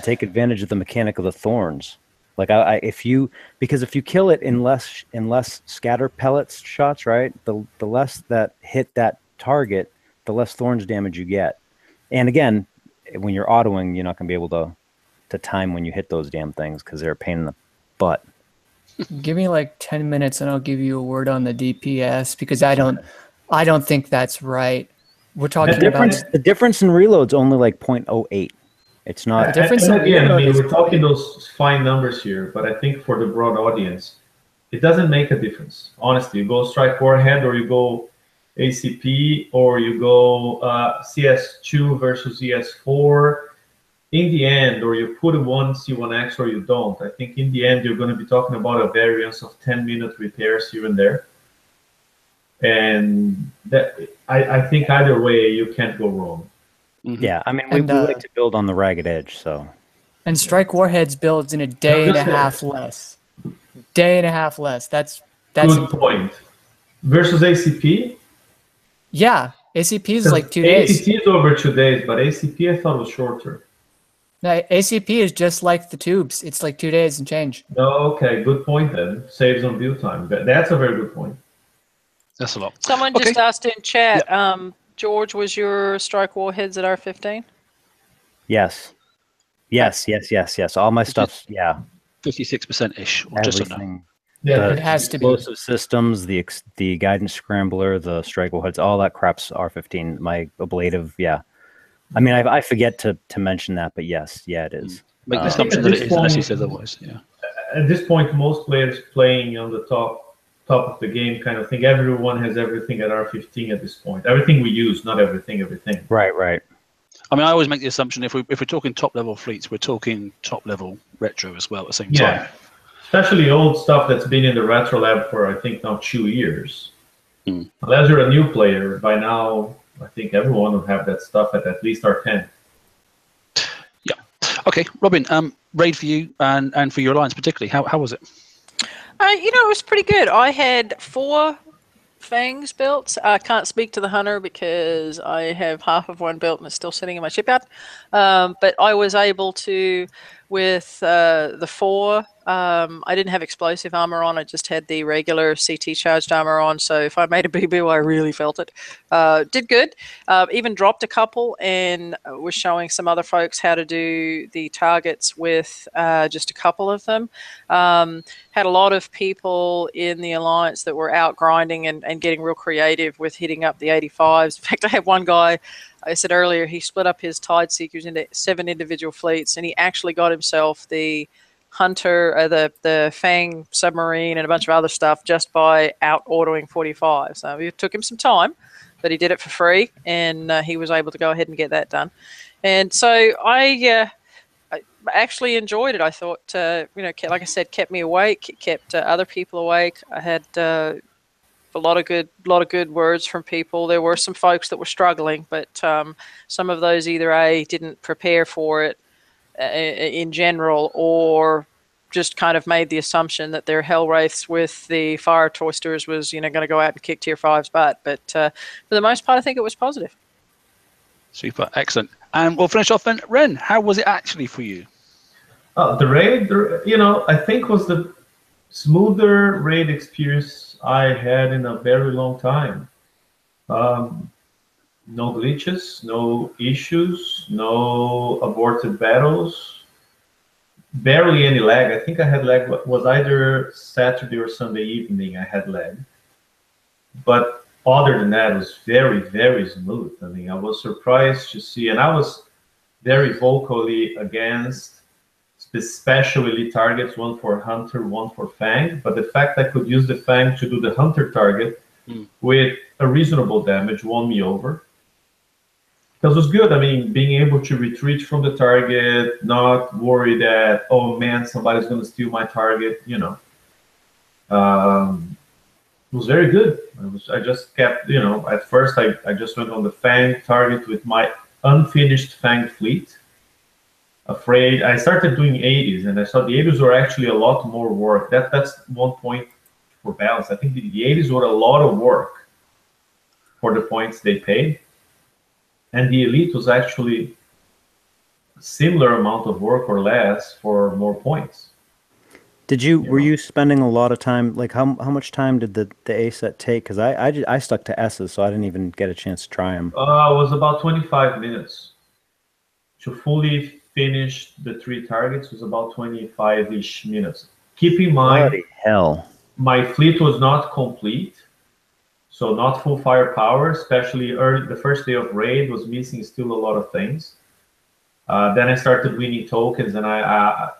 Speaker 4: take advantage of the mechanic of the thorns. Like if you kill it in less scatter pellets shots, right? The less that hit that target, the less thorns damage you get. And again, when you're autoing, you're not gonna be able to time when you hit those damn things because they're a pain in the butt.
Speaker 3: Give me like 10 minutes and I'll give you a word on the DPS because I don't think that's right. We're talking about
Speaker 4: The difference in reload's only like 0.08. It's not.
Speaker 3: The difference
Speaker 5: and
Speaker 3: in
Speaker 5: again, I
Speaker 3: reload
Speaker 5: mean,
Speaker 3: is
Speaker 5: we're talking those fine numbers here, but I think for the broad audience, it doesn't make a difference. Honestly, you go strike warhead or you go ACP or you go CS2 versus ES4. In the end, or you put one C1X or you don't, I think in the end you're going to be talking about a variance of 10-minute repairs here and there. And that I think either way you can't go wrong.
Speaker 4: Yeah, I mean we like to build on the ragged edge, so.
Speaker 3: And strike warheads builds in a day and a half less. Day and a half less. That's
Speaker 5: Good
Speaker 3: important.
Speaker 5: point. Versus ACP?
Speaker 3: Yeah, ACP is like 2 days.
Speaker 5: ACP is over 2 days, but ACP I thought was shorter.
Speaker 3: No, ACP is just like the tubes. It's like 2 days and change.
Speaker 5: Okay, good point then. Saves on build time. That's a very good point.
Speaker 1: That's a lot.
Speaker 2: Someone just asked in chat, George, was your strike warheads at R15?
Speaker 4: Yes. All my stuff's
Speaker 1: 56%-ish, or just under.
Speaker 4: everything.
Speaker 5: Yeah,
Speaker 3: It has to be.
Speaker 4: Explosive systems, the guidance scrambler, the strike warheads, all that crap's R15. My ablative, I mean, I forget to mention that, but yes, it is.
Speaker 1: Make the assumption that it is, unless you said otherwise. Yeah.
Speaker 5: At this point, most players playing on the top of the game kind of thing. Everyone has everything at R15 at this point. Everything we use, not everything.
Speaker 4: Right.
Speaker 1: I mean, I always make the assumption if we're talking top level fleets, we're talking top level retro as well at the same time.
Speaker 5: Yeah, especially old stuff that's been in the retro lab for I think now 2 years. Unless you're a new player, by now I think everyone will have that stuff at least R10.
Speaker 1: Yeah. Okay, Robin. Raid for you and for your alliance particularly. How was it?
Speaker 2: It was pretty good. I had 4 fangs built. I can't speak to the hunter because I have half of one built and it's still sitting in my shipyard. But I was able to, with the 4, I didn't have explosive armor on. I just had the regular CT charged armor on. So if I made a BBO, I really felt it. Did good. Even dropped a couple and was showing some other folks how to do the targets with just a couple of them. Had a lot of people in the alliance that were out grinding and getting real creative with hitting up the 85s. In fact, I had one guy, I said earlier, he split up his Tide Seekers into 7 individual fleets, and he actually got himself the Hunter, the Fang submarine, and a bunch of other stuff just by out autoing 45. So it took him some time, but he did it for free, and he was able to go ahead and get that done. And so I actually enjoyed it. I thought, like I said, kept me awake, kept other people awake. I had a lot of good words from people. There were some folks that were struggling, but some of those either didn't prepare for it in general, or just kind of made the assumption that their hell wraiths with the fire toasters was going to go out and kick tier 5's butt. But for the most part, I think it was positive.
Speaker 1: Super, excellent. And we'll finish off then. Ren, how was it actually for you?
Speaker 5: The raid, I think was the smoother raid experience I had in a very long time. No glitches, no issues, no aborted battles, barely any lag. I think I had lag, was either Saturday or Sunday evening I had lag. But other than that, it was very, very smooth. I mean, I was surprised to see, and I was very vocally against special elite targets, one for Hunter, one for Fang. But the fact I could use the Fang to do the Hunter target with a reasonable damage won me over. Because it was good. I mean, being able to retreat from the target, not worry that, oh man, somebody's going to steal my target, It was very good. I just kept, at first I just went on the Fang target with my unfinished Fang fleet. afraid. I started doing 80s, and I saw the 80s were actually a lot more work. That's one point for balance. I think the 80s were a lot of work for the points they paid, and the Elite was actually a similar amount of work or less for more points.
Speaker 4: Were you spending a lot of time? Like how much time did the A set take? Because I stuck to S's, so I didn't even get a chance to try them.
Speaker 5: It was about 25 minutes to fully finish the 3 targets. Was about 25-ish minutes. Keep in mind,
Speaker 4: bloody hell,
Speaker 5: my fleet was not complete, so not full firepower. Especially early, the first day of raid was missing still a lot of things. Then I started winning tokens, and I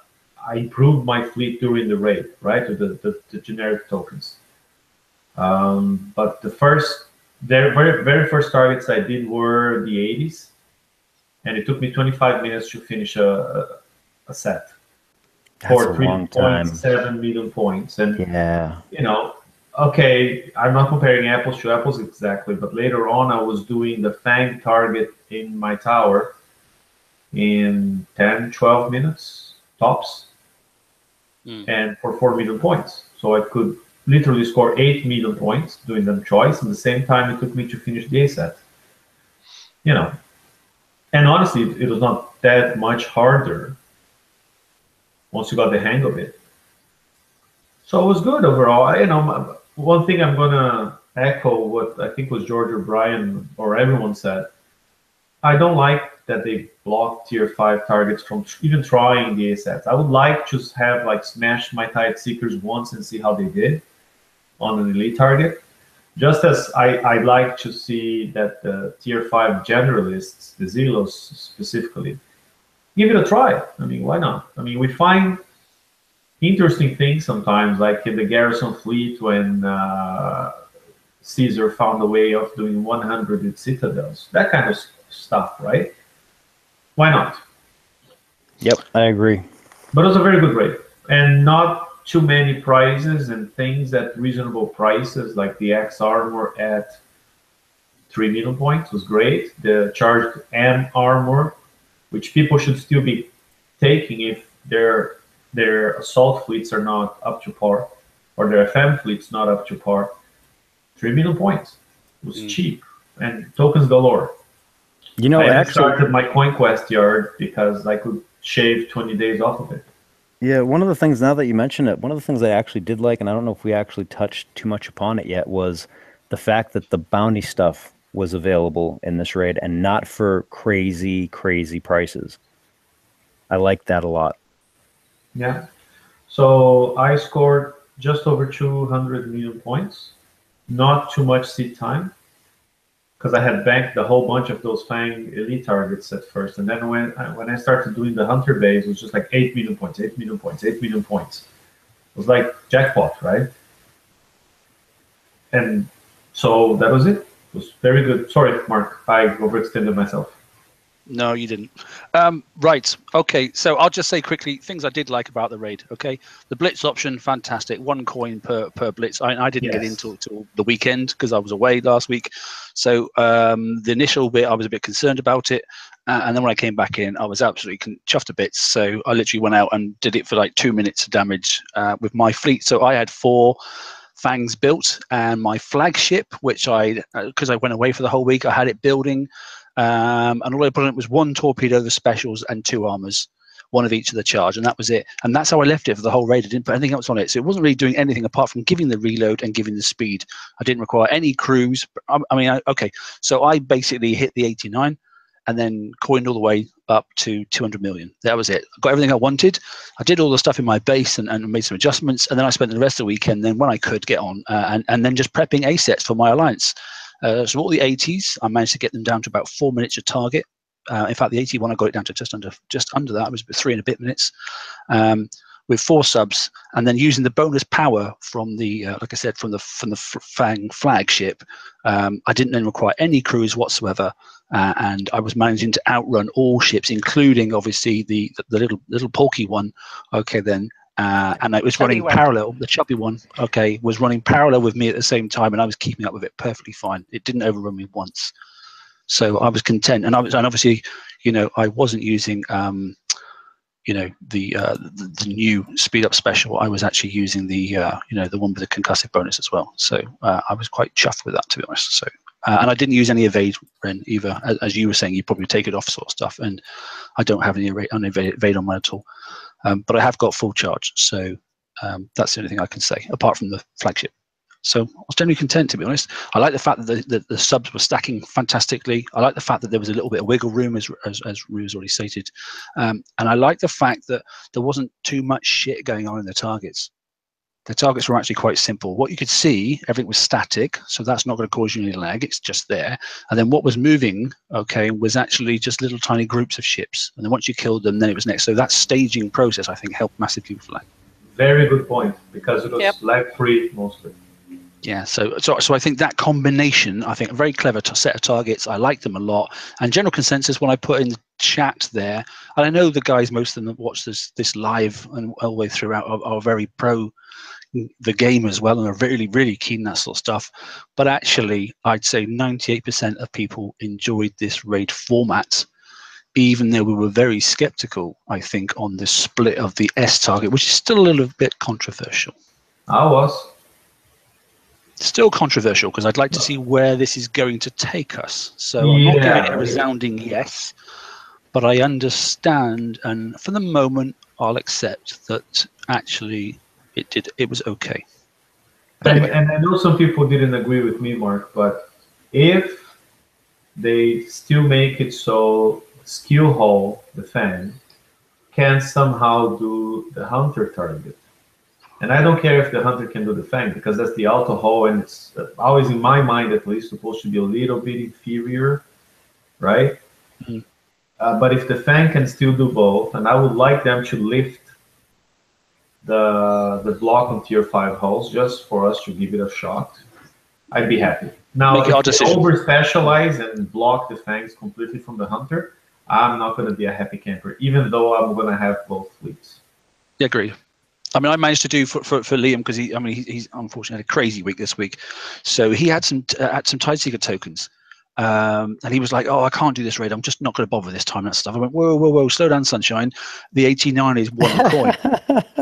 Speaker 5: improved my fleet during the raid, right, with the generic tokens. But the very first targets I did were the 80s, and it took me 25 minutes to finish a set.
Speaker 4: That's
Speaker 5: for
Speaker 4: a long time.
Speaker 5: 3.7 million points. And,
Speaker 4: yeah,
Speaker 5: you know, okay, I'm not comparing apples to apples exactly, but later on I was doing the Fang target in my tower in 10, 12 minutes tops, and for 4 million points. So I could literally score 8 million points doing them choice, and the same time it took me to finish the A set. You know, and honestly, it was not that much harder once you got the hang of it. So it was good overall. You know, one thing I'm gonna echo what I think was George or Brian or everyone said. I don't like that they block tier 5 targets from even trying the A sets. I would like to have like smash my Tide Seekers once and see how they did on an elite target. Just as I'd like to see that the tier 5 generalists, the Zelos specifically, give it a try. I mean, why not? I mean, we find interesting things sometimes, like in the Garrison fleet when Caesar found a way of doing 100 with Citadels. That kind of stuff, right? Why not?
Speaker 4: Yep, I agree.
Speaker 5: But it was a very good rate, and not too many prizes and things at reasonable prices, like the X armor at 3 million points was great. The charged M armor, which people should still be taking if their assault fleets are not up to par, or their FM fleets not up to par. 3 million points. It was cheap, and tokens galore.
Speaker 4: You know,
Speaker 5: I
Speaker 4: actually
Speaker 5: started my CoinQuest yard because I could shave 20 days off of it.
Speaker 4: Yeah, one of the things, now that you mention it, one of the things I actually did like, and I don't know if we actually touched too much upon it yet, was the fact that the bounty stuff was available in this raid and not for crazy, crazy prices. I like that a lot.
Speaker 5: Yeah. So I scored just over 200 million points. Not too much seed time, because I had banked a whole bunch of those Fang elite targets at first. And then when I started doing the Hunter base, it was just like 8 million points, 8 million points, 8 million points. It was like jackpot, right? And so that was it. It was very good. Sorry, Mark, I overextended myself.
Speaker 1: No, you didn't. Right. Okay. So I'll just say quickly things I did like about the raid. Okay. The blitz option, fantastic. 1 coin per blitz. I didn't get into till the weekend because I was away last week. So the initial bit, I was a bit concerned about it. And then when I came back in, I was absolutely chuffed to bits. So I literally went out and did it for like 2 minutes of damage with my fleet. So I had 4 Fangs built, and my flagship, which because I went away for the whole week, I had it building. And all I put on it was 1 torpedo, the specials, and 2 armors, 1 of each of the charge, and that was it. And that's how I left it for the whole raid. I didn't put anything else on it, so it wasn't really doing anything apart from giving the reload and giving the speed. I didn't require any crews. Okay, so I basically hit the 89 and then coined all the way up to 200 million. That was it. I got everything I wanted. I did all the stuff in my base and made some adjustments, and then I spent the rest of the weekend then when I could get on and then just prepping A-sets for my alliance. So all the 80s, I managed to get them down to about 4 minutes a target. In fact, the 81, I got it down to just under that. It was 3 and a bit minutes, with 4 subs, and then using the bonus power from the, like I said, from the Fang flagship. I didn't then require any crews whatsoever, and I was managing to outrun all ships, including obviously the little porky one. Okay, then. And it was running parallel. The chubby one, okay, was running parallel with me at the same time, and I was keeping up with it perfectly fine. It didn't overrun me once, so I was content. And obviously, you know, I wasn't using the new speed up special, I was actually using the the one with the concussive bonus as well. So I was quite chuffed with that, to be honest. So and I didn't use any evade Ren either, as you were saying. You probably take it off sort of stuff, and I don't have any evade on mine at all. But I have got full charge, so that's the only thing I can say apart from the flagship. So I was generally content, to be honest. I like the fact that the subs were stacking fantastically. I like the fact that there was a little bit of wiggle room, as Ru's already stated. And I like the fact that there wasn't too much shit going on in the targets. The targets were actually quite simple. What you could see, everything was static, so that's not going to cause you any lag. It's just there. And then what was moving, okay, was actually just little tiny groups of ships. And then once you killed them, then it was next. So that staging process, I think, helped massively with lag.
Speaker 5: Very good point, because it was lag-free mostly.
Speaker 1: Yeah, so I think that combination, I think, a very clever set of targets. I like them a lot. And general consensus, when I put in the chat there, and I know the guys, most of them that watch this live and all the way throughout are very pro the game as well, and are really, really keen on that sort of stuff. But actually, I'd say 98% of people enjoyed this raid format, even though we were very skeptical, I think, on the split of the S target, which is still a little bit controversial.
Speaker 5: I was.
Speaker 1: Still controversial, because I'd like to see where this is going to take us. So I'm not giving it a resounding yes, but I understand, and for the moment, I'll accept that actually it was okay.
Speaker 5: Anyway. And I know some people didn't agree with me, Mark, but if they still make it so Skill Hall, the Fang, can somehow do the Hunter target. And I don't care if the Hunter can do the Fang, because that's the auto haul, and it's always, in my mind at least, supposed to be a little bit inferior, right? Mm-hmm. But if the Fang can still do both, and I would like them to lift the block on tier 5 hulls just for us to give it a shot, I'd be happy. Now, if they over-specialize and block the Fangs completely from the Hunter, I'm not going to be a happy camper, even though I'm going to have both fleets.
Speaker 1: Yeah, agreed. I mean, I managed to do for Liam, because he's unfortunately had a crazy week this week. So he had some Tideseeker tokens, and he was like, "Oh, I can't do this raid. I'm just not going to bother this time." That stuff. I went, "Whoa, slow down, sunshine. The 89 is one coin,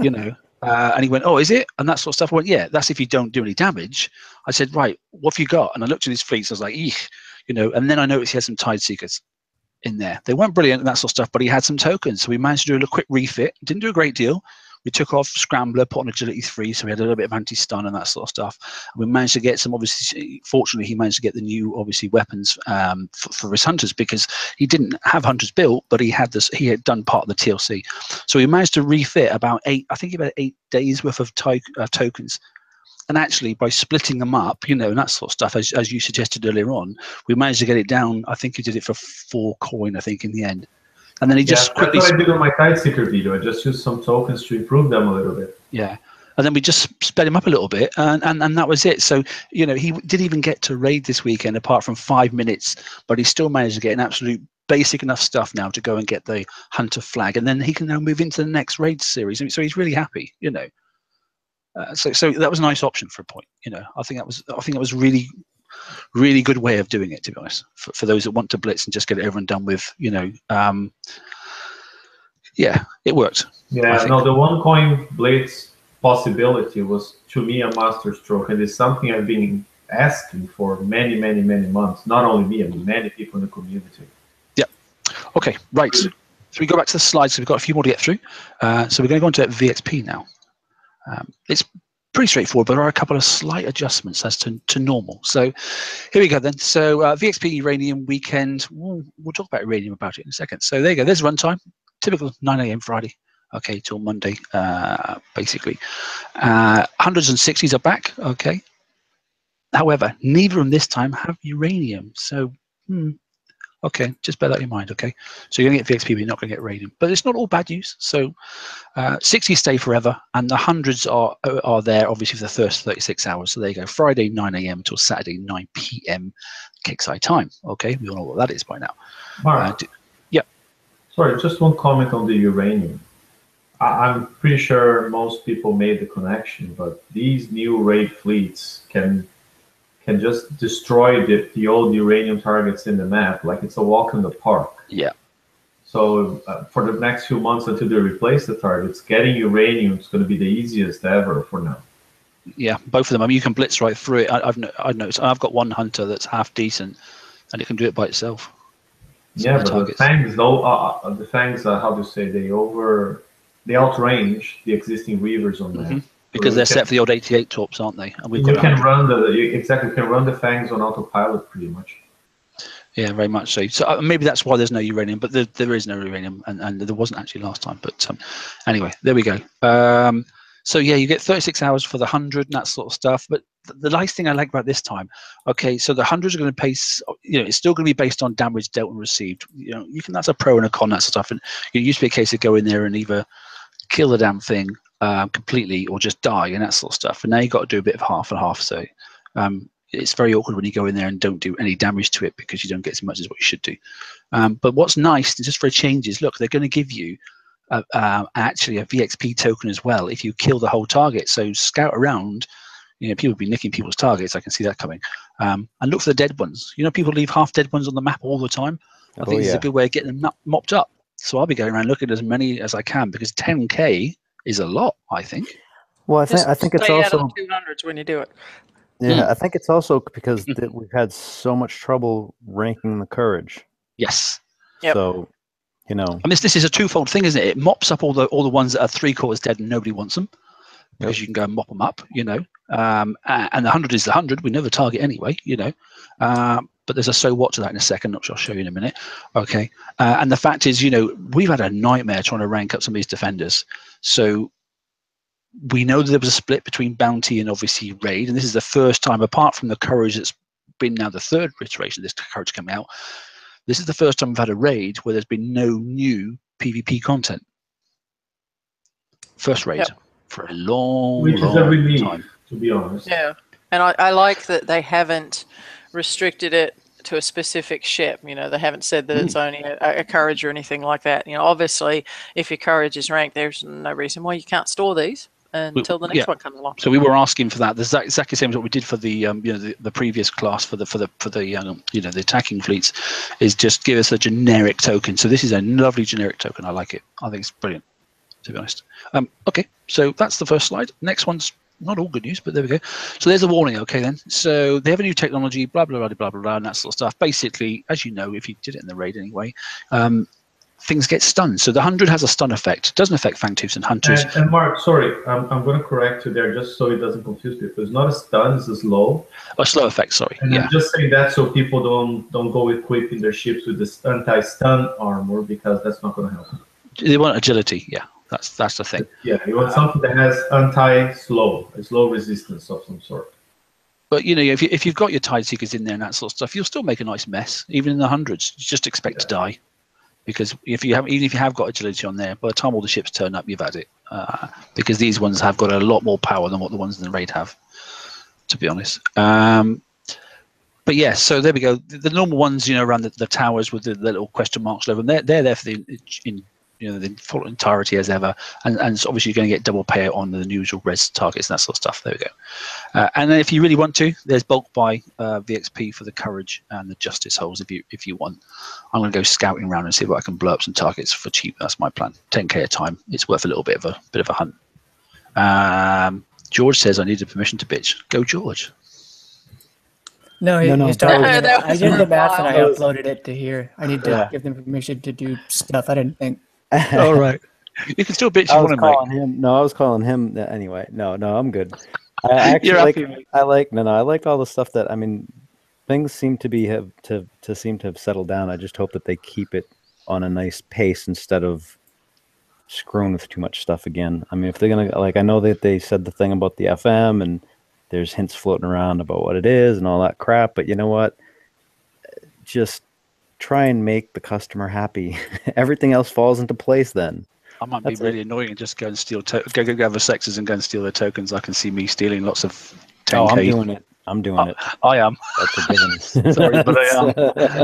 Speaker 1: you know." And he went, "Oh, is it?" And that sort of stuff. I went, "Yeah, that's if you don't do any damage." I said, "Right, what have you got?" And I looked at his fleets. I was like, "Eek," you know. And then I noticed he had some Tideseekers in there. They weren't brilliant and that sort of stuff, but he had some tokens. So we managed to do a quick refit. Didn't do a great deal. We took off Scrambler, put on Agility 3, so we had a little bit of anti-stun and that sort of stuff. And we managed to get some, obviously, fortunately, he managed to get the new, obviously, weapons for his hunters, because he didn't have hunters built, but he had done part of the TLC. So we managed to refit about 8 days worth of tokens. And actually, by splitting them up, you know, and that sort of stuff, as you suggested earlier on, we managed to get it down. I think he did it for 4 coin, I think, in the end. And then he just quickly...
Speaker 5: That's what I did on my Tideseeker video. I just used some tokens to improve them a little bit.
Speaker 1: Yeah. And then we just sped him up a little bit, and that was it. So, you know, he didn't even get to raid this weekend, apart from 5 minutes, but he still managed to get an absolute basic enough stuff now to go and get the Hunter flag. And then he can now move into the next raid series. So he's really happy, you know. So that was a nice option for a point, you know. I think that was really good way of doing it, to be honest, for those that want to blitz and just get it over and done with, you know. Yeah, it worked.
Speaker 5: Yeah, no, the 1 coin blitz possibility was, to me, a masterstroke, and it's something I've been asking for many months. Not only me, I mean many people in the community.
Speaker 1: Yeah. Okay, right. So we go back to the slides. So we've got a few more to get through. So we're going to go on to VXP now. It's pretty straightforward, but there are a couple of slight adjustments as to normal. So here we go then. So VXP Uranium weekend. We'll talk about Uranium about it in a second. So there you go. There's runtime. Typical 9 a.m. Friday. Okay, till Monday, basically. 100s and 60s are back. Okay. However, neither of them this time have Uranium. So, okay, just bear that in mind, okay? So you're going to get VXP, but you're not going to get Radium. But it's not all bad news. So 60 stay forever, and the 100s are there, obviously, for the first 36 hours. So there you go, Friday, 9 a.m. till Saturday, 9 p.m. kickside time. Okay, we all know what that is by now.
Speaker 5: Mark,
Speaker 1: yeah.
Speaker 5: Sorry, just one comment on the Uranium. I'm pretty sure most people made the connection, but these new raid fleets can just destroy the old Uranium targets in the map, like it's a walk in the park.
Speaker 1: Yeah.
Speaker 5: So for the next few months until they replace the targets, getting uranium is going to be the easiest ever for now.
Speaker 1: Yeah, both of them. I mean, you can blitz right through it. I've noticed. I've got one hunter that's half decent, and it can do it by itself.
Speaker 5: Yeah, but the fangs, though, how do you say, they outrange the existing reavers on that.
Speaker 1: Because they're set for the old 88 torps, aren't they? And
Speaker 5: you can run the fangs on autopilot pretty much.
Speaker 1: Yeah, very much so. So maybe that's why there's no uranium, but there is no uranium, and there wasn't actually last time. But anyway, there we go. So yeah, you get 36 hours for the 100 and that sort of stuff. But the nice thing I like about this time, okay, so the 100s are going to pace. It's still going to be based on damage dealt and received. That's a pro and a con, that sort of stuff. And it used to be a case of go in there and either kill the damn thing completely or just die and that sort of stuff. And now you've got to do a bit of half and half. So it's very awkward when you go in there and don't do any damage to it because you don't get as much as what you should do. But what's nice, just for a change, is look, they're going to give you actually a VXP token as well if you kill the whole target. So scout around. People will be nicking people's targets. I can see that coming. And look for the dead ones. People leave half dead ones on the map all the time. I think it's a good way of getting them mopped up. So I'll be going around looking at as many as I can because 10K is a lot, I think.
Speaker 4: Well, I think it's also
Speaker 2: 200s when you do it.
Speaker 4: Yeah, I think it's also because we've had so much trouble ranking the courage.
Speaker 1: Yes.
Speaker 2: Yep.
Speaker 4: So, I
Speaker 1: mean, this is a twofold thing, isn't it? It mops up all the ones that are 3/4 dead and nobody wants them because you can go and mop them up, And the 100 is the 100. We know the target anyway, But there's a so what to that in a second, which I'll show you in a minute. Okay. And the fact is, we've had a nightmare trying to rank up some of these defenders. So we know that there was a split between bounty and obviously raid, and this is the first time, apart from the courage that's been now the third iteration of this courage coming out, this is the first time we've had a raid where there's been no new PvP content. First raid for a long time,
Speaker 5: to be honest.
Speaker 2: Yeah, and I like that they haven't restricted it to a specific ship. They haven't said that it's only a courage or anything like that. Obviously, if your courage is ranked, there's no reason why you can't store these until the next one comes along.
Speaker 1: So we were asking for that. That's exactly the same as what we did for the the previous class for the the attacking fleets, is just give us a generic token. So this is a lovely generic token. I like it. I think it's brilliant, to be honest. Okay, so that's the first slide. Next one's not all good news, but there we go. So there's a warning. Okay, then. So they have a new technology, blah blah blah blah blah blah, and that sort of stuff. Basically, as you know, if you did it in the raid anyway, things get stunned. So the 100 has a stun effect. It doesn't affect Fangtooths and Hunters.
Speaker 5: And Mark, sorry, I'm going to correct you there just so it doesn't confuse people. It's not a stun, it's a slow.
Speaker 1: A slow effect, sorry.
Speaker 5: And I'm just saying that so people don't go equipping their ships with the anti-stun armor, because that's not going to help.
Speaker 1: They want agility, yeah. That's the thing.
Speaker 5: Yeah, you want something that has anti-slow, a slow resistance of some sort.
Speaker 1: But if you've got your Tide Seekers in there and that sort of stuff, you'll still make a nice mess, even in the 100s. You just expect to die. Because even if you have got agility on there, by the time all the ships turn up, you've had it. Because these ones have got a lot more power than what the ones in the raid have, to be honest. But yeah, so there we go. The normal ones, around the towers with the little question marks over them, they're there for the full entirety as ever, and so obviously you're going to get double payout on the usual res targets and that sort of stuff. There we go. And then if you really want to, there's bulk buy VXP for the courage and the justice holes if you want. I'm going to go scouting around and see what I can blow up some targets for cheap. That's my plan. 10K a time. It's worth a little bit of a hunt. George says I needed permission to bitch. Go George.
Speaker 3: No, I did the math and I uploaded it to here. I need to give them permission to do stuff. I didn't think.
Speaker 1: All right. You can still bitch.
Speaker 4: I was calling him anyway. No, I'm good. I actually I like all the stuff that, things seem to have settled down. I just hope that they keep it on a nice pace instead of screwing with too much stuff again. If they're gonna, I know that they said the thing about the FM and there's hints floating around about what it is and all that crap, but you know what? Just try and make the customer happy. Everything else falls into place then.
Speaker 1: I might be really annoying and just go and steal go gather sexes and go and steal their tokens. I can see me stealing lots of 10K.
Speaker 4: Oh, I'm doing it.
Speaker 1: I am.
Speaker 4: That's a given.
Speaker 1: Sorry, but I am.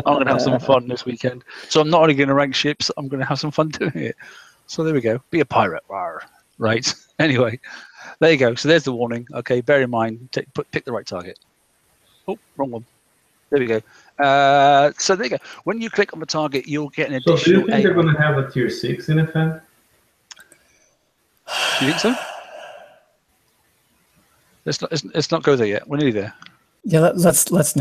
Speaker 1: I'm going to have some fun this weekend. So I'm not only going to rank ships, I'm going to have some fun doing it. So there we go. Be a pirate. Right. Anyway, there you go. So there's the warning. Okay, bear in mind, pick the right target. Oh, wrong one. There we go. So there you go. When you click on the target, you'll get an
Speaker 5: So
Speaker 1: additional.
Speaker 5: do you think they're going to have a tier 6 in FM?
Speaker 1: Do you think so? Let's not go there yet. We're nearly there.
Speaker 3: Yeah, let's not.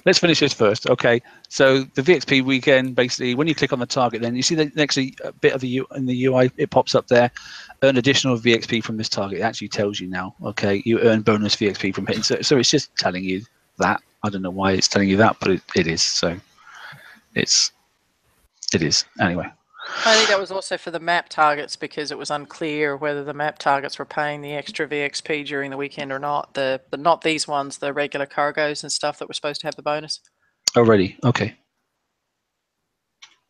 Speaker 1: Let's finish this first. Okay. So the VXP weekend, basically, when you click on the target, then you see the next bit of in the UI, it pops up there. Earn additional VXP from this target. It actually tells you now. Okay, you earn bonus VXP from hitting. So it's just telling you that. I don't know why it's telling you that, but it is. So it is anyway.
Speaker 2: I think that was also for the map targets because it was unclear whether the map targets were paying the extra VXP during the weekend or not. But not these ones, the regular cargoes and stuff that were supposed to have the bonus.
Speaker 1: Already, okay.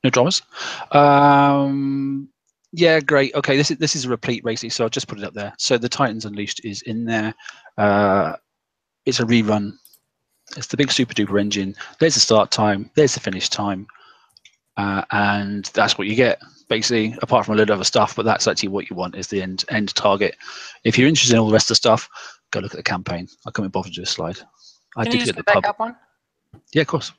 Speaker 1: No dramas. Yeah, great. Okay, this is a replete basically, so I'll just put it up there. So the Titans Unleashed is in there. It's a rerun. It's the big super duper engine. There's the start time. There's the finish time. And that's what you get, basically, apart from a load of other stuff, but that's actually what you want is the end target. If you're interested in all the rest of the stuff, go look at the campaign. I can't bother to do a slide.
Speaker 2: Can you just go back up one?
Speaker 1: Yeah, of course.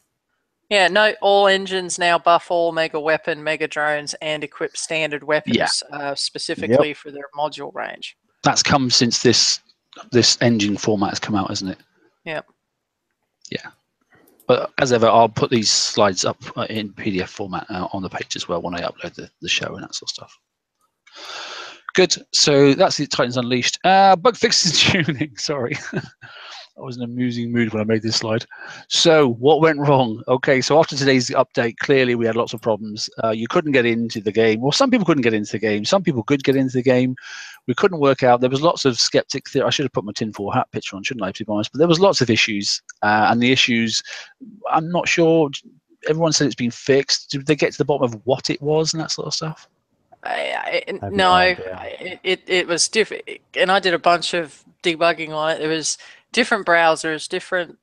Speaker 2: Yeah, note all engines now buff all mega weapon, mega drones, and equip standard weapons specifically for their module range.
Speaker 1: That's come since this engine format has come out, hasn't it?
Speaker 2: Yep.
Speaker 1: Yeah. But as ever, I'll put these slides up in PDF format on the page as well when I upload the show and that sort of stuff. Good. So that's the Titans Unleashed. Bug fixes and tuning. Sorry. I was in an amusing mood when I made this slide. So what went wrong? Okay, so after today's update, clearly we had lots of problems. You couldn't get into the game. Well, some people couldn't get into the game. Some people could get into the game. We couldn't work out. There was lots of skeptic theory. I should have put my tinfoil hat picture on, shouldn't I, to be honest? But there was lots of issues. And the issues, I'm not sure. Everyone said it's been fixed. Did they get to the bottom of what it was and that sort of stuff?
Speaker 2: No, it was different. And I did a bunch of debugging on it. There was different browsers, different,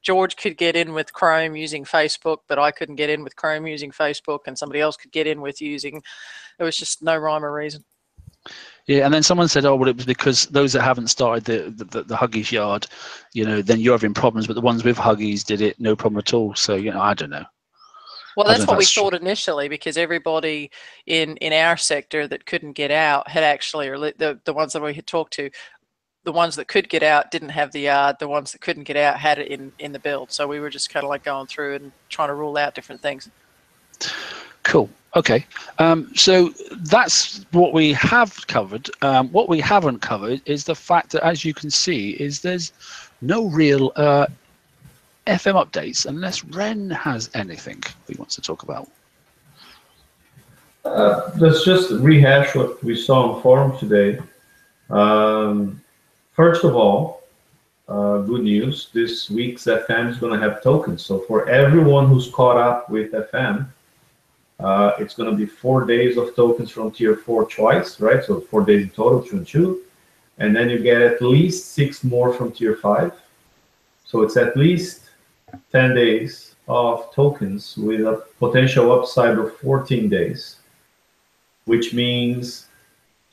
Speaker 2: George could get in with Chrome using Facebook, but I couldn't get in with Chrome using Facebook, and somebody else could get in with using, it was just no rhyme or reason.
Speaker 1: Yeah, and then someone said, oh, well, it was because those that haven't started the Huggies yard, then you're having problems, but the ones with Huggies did it no problem at all. So, I don't know.
Speaker 2: Well, that's what we thought initially, because everybody in our sector that couldn't get out had actually, or the ones that we had talked to, the ones that could get out didn't have the yard. The ones that couldn't get out had it in the build. So we were just kind of like going through and trying to rule out different things.
Speaker 1: Cool. Okay. So that's what we have covered. What we haven't covered is the fact that, as you can see, is there's no real FM updates unless Ren has anything he wants to talk about.
Speaker 5: Let's just rehash what we saw on forum today. First of all, good news, this week's FM is going to have tokens. So for everyone who's caught up with FM, it's going to be 4 days of tokens from tier 4 twice, right? So 4 days in total, 2 and 2. And then you get at least 6 more from tier 5. So it's at least 10 days of tokens with a potential upside of 14 days, which means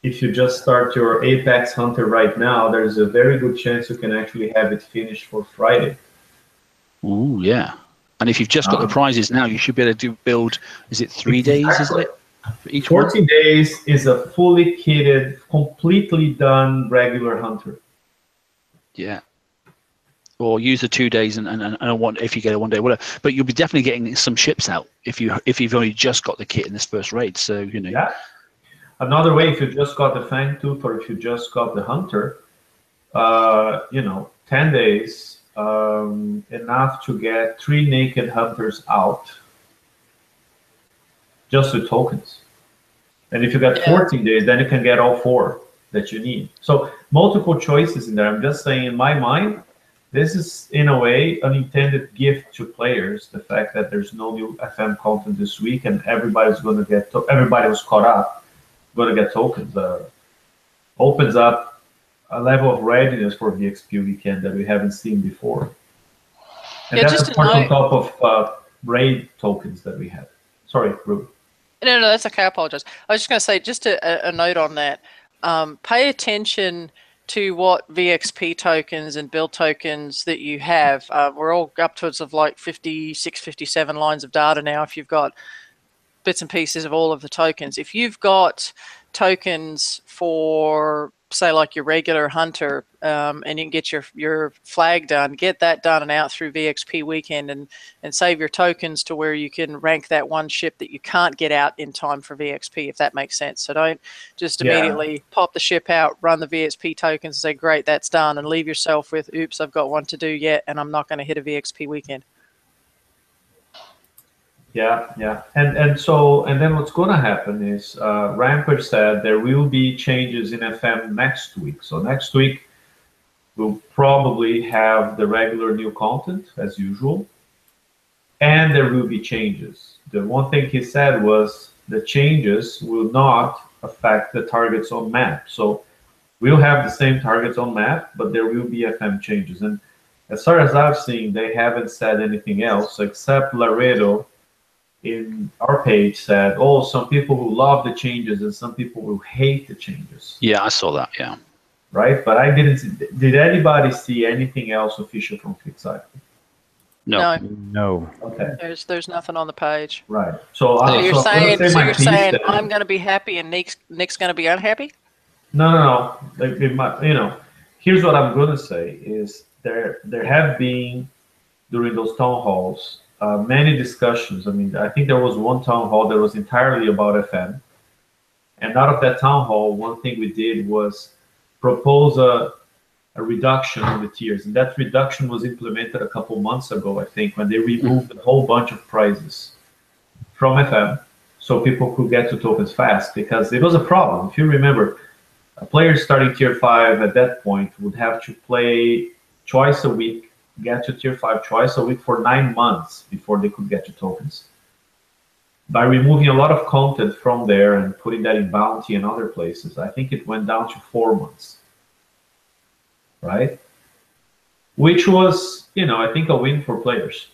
Speaker 5: if you just start your Apex Hunter right now, there's a very good chance you can actually have it finished for Friday.
Speaker 1: Ooh, yeah. And if you've just got the prizes now, you should be able to build, is it 3 days, isn't it? For each
Speaker 5: 14
Speaker 1: one?
Speaker 5: days is a fully kitted, completely done regular Hunter.
Speaker 1: Yeah. Or use the 2 days and one if you get a 1 day, whatever. But you'll be definitely getting some ships out if you've only just got the kit in this first raid. So
Speaker 5: Yeah. Another way, if you just got the Fangtooth or if you just got the Hunter, 10 days, enough to get 3 naked Hunters out, just with tokens. And if you got 14 days, then you can get all 4 that you need. So multiple choices in there. I'm just saying, in my mind, this is, in a way, an intended gift to players, the fact that there's no new FM content this week and everybody's going to get, everybody was caught up, going to get tokens. Opens up a level of readiness for the XP weekend that we haven't seen before. And that's of course on top of raid tokens that we have. Sorry, Ruben.
Speaker 2: No, that's okay. I apologize. I was just going to say, just a note on that. Pay attention to what VXP tokens and build tokens that you have. We're all upwards of like 56, 57 lines of data now if you've got bits and pieces of all of the tokens. If you've got tokens for, say, like your regular hunter, and you can get your flag done, get that done and out through VXP weekend, and save your tokens to where you can rank that one ship that you can't get out in time for VXP, if that makes sense. So don't just immediately pop the ship out, run the VXP tokens and say, great, that's done, and leave yourself with, oops, I've got one to do yet, and I'm not going to hit a VXP weekend.
Speaker 5: Yeah. And then what's going to happen is Rampage said there will be changes in FM next week. So next week we'll probably have the regular new content as usual, and there will be changes. The one thing he said was the changes will not affect the targets on map. So we'll have the same targets on map, but there will be FM changes. And as far as I've seen, they haven't said anything else except Laredo in our page said, oh, some people who love the changes and some people who hate the changes.
Speaker 1: Yeah, I saw that, yeah.
Speaker 5: Right? But I didn't see, did anybody see anything else official from ClickCycle?
Speaker 4: No.
Speaker 5: Okay.
Speaker 2: There's nothing on the page.
Speaker 5: Right. So
Speaker 2: you're saying
Speaker 5: then.
Speaker 2: I'm going to be happy and Nick's going to be unhappy?
Speaker 5: No. Like, here's what I'm going to say is there have been, during those town halls, many discussions. I mean, I think there was one town hall that was entirely about FM. And out of that town hall, one thing we did was propose a reduction in the tiers. And that reduction was implemented a couple months ago, I think, when they removed a whole bunch of prizes from FM so people could get to tokens fast, because it was a problem. If you remember, a player starting tier 5 at that point would have to play twice a week, get to tier 5 twice a week for 9 months before they could get to tokens. By removing a lot of content from there and putting that in bounty and other places, I think it went down to 4 months, right? Which was, I think a win for players.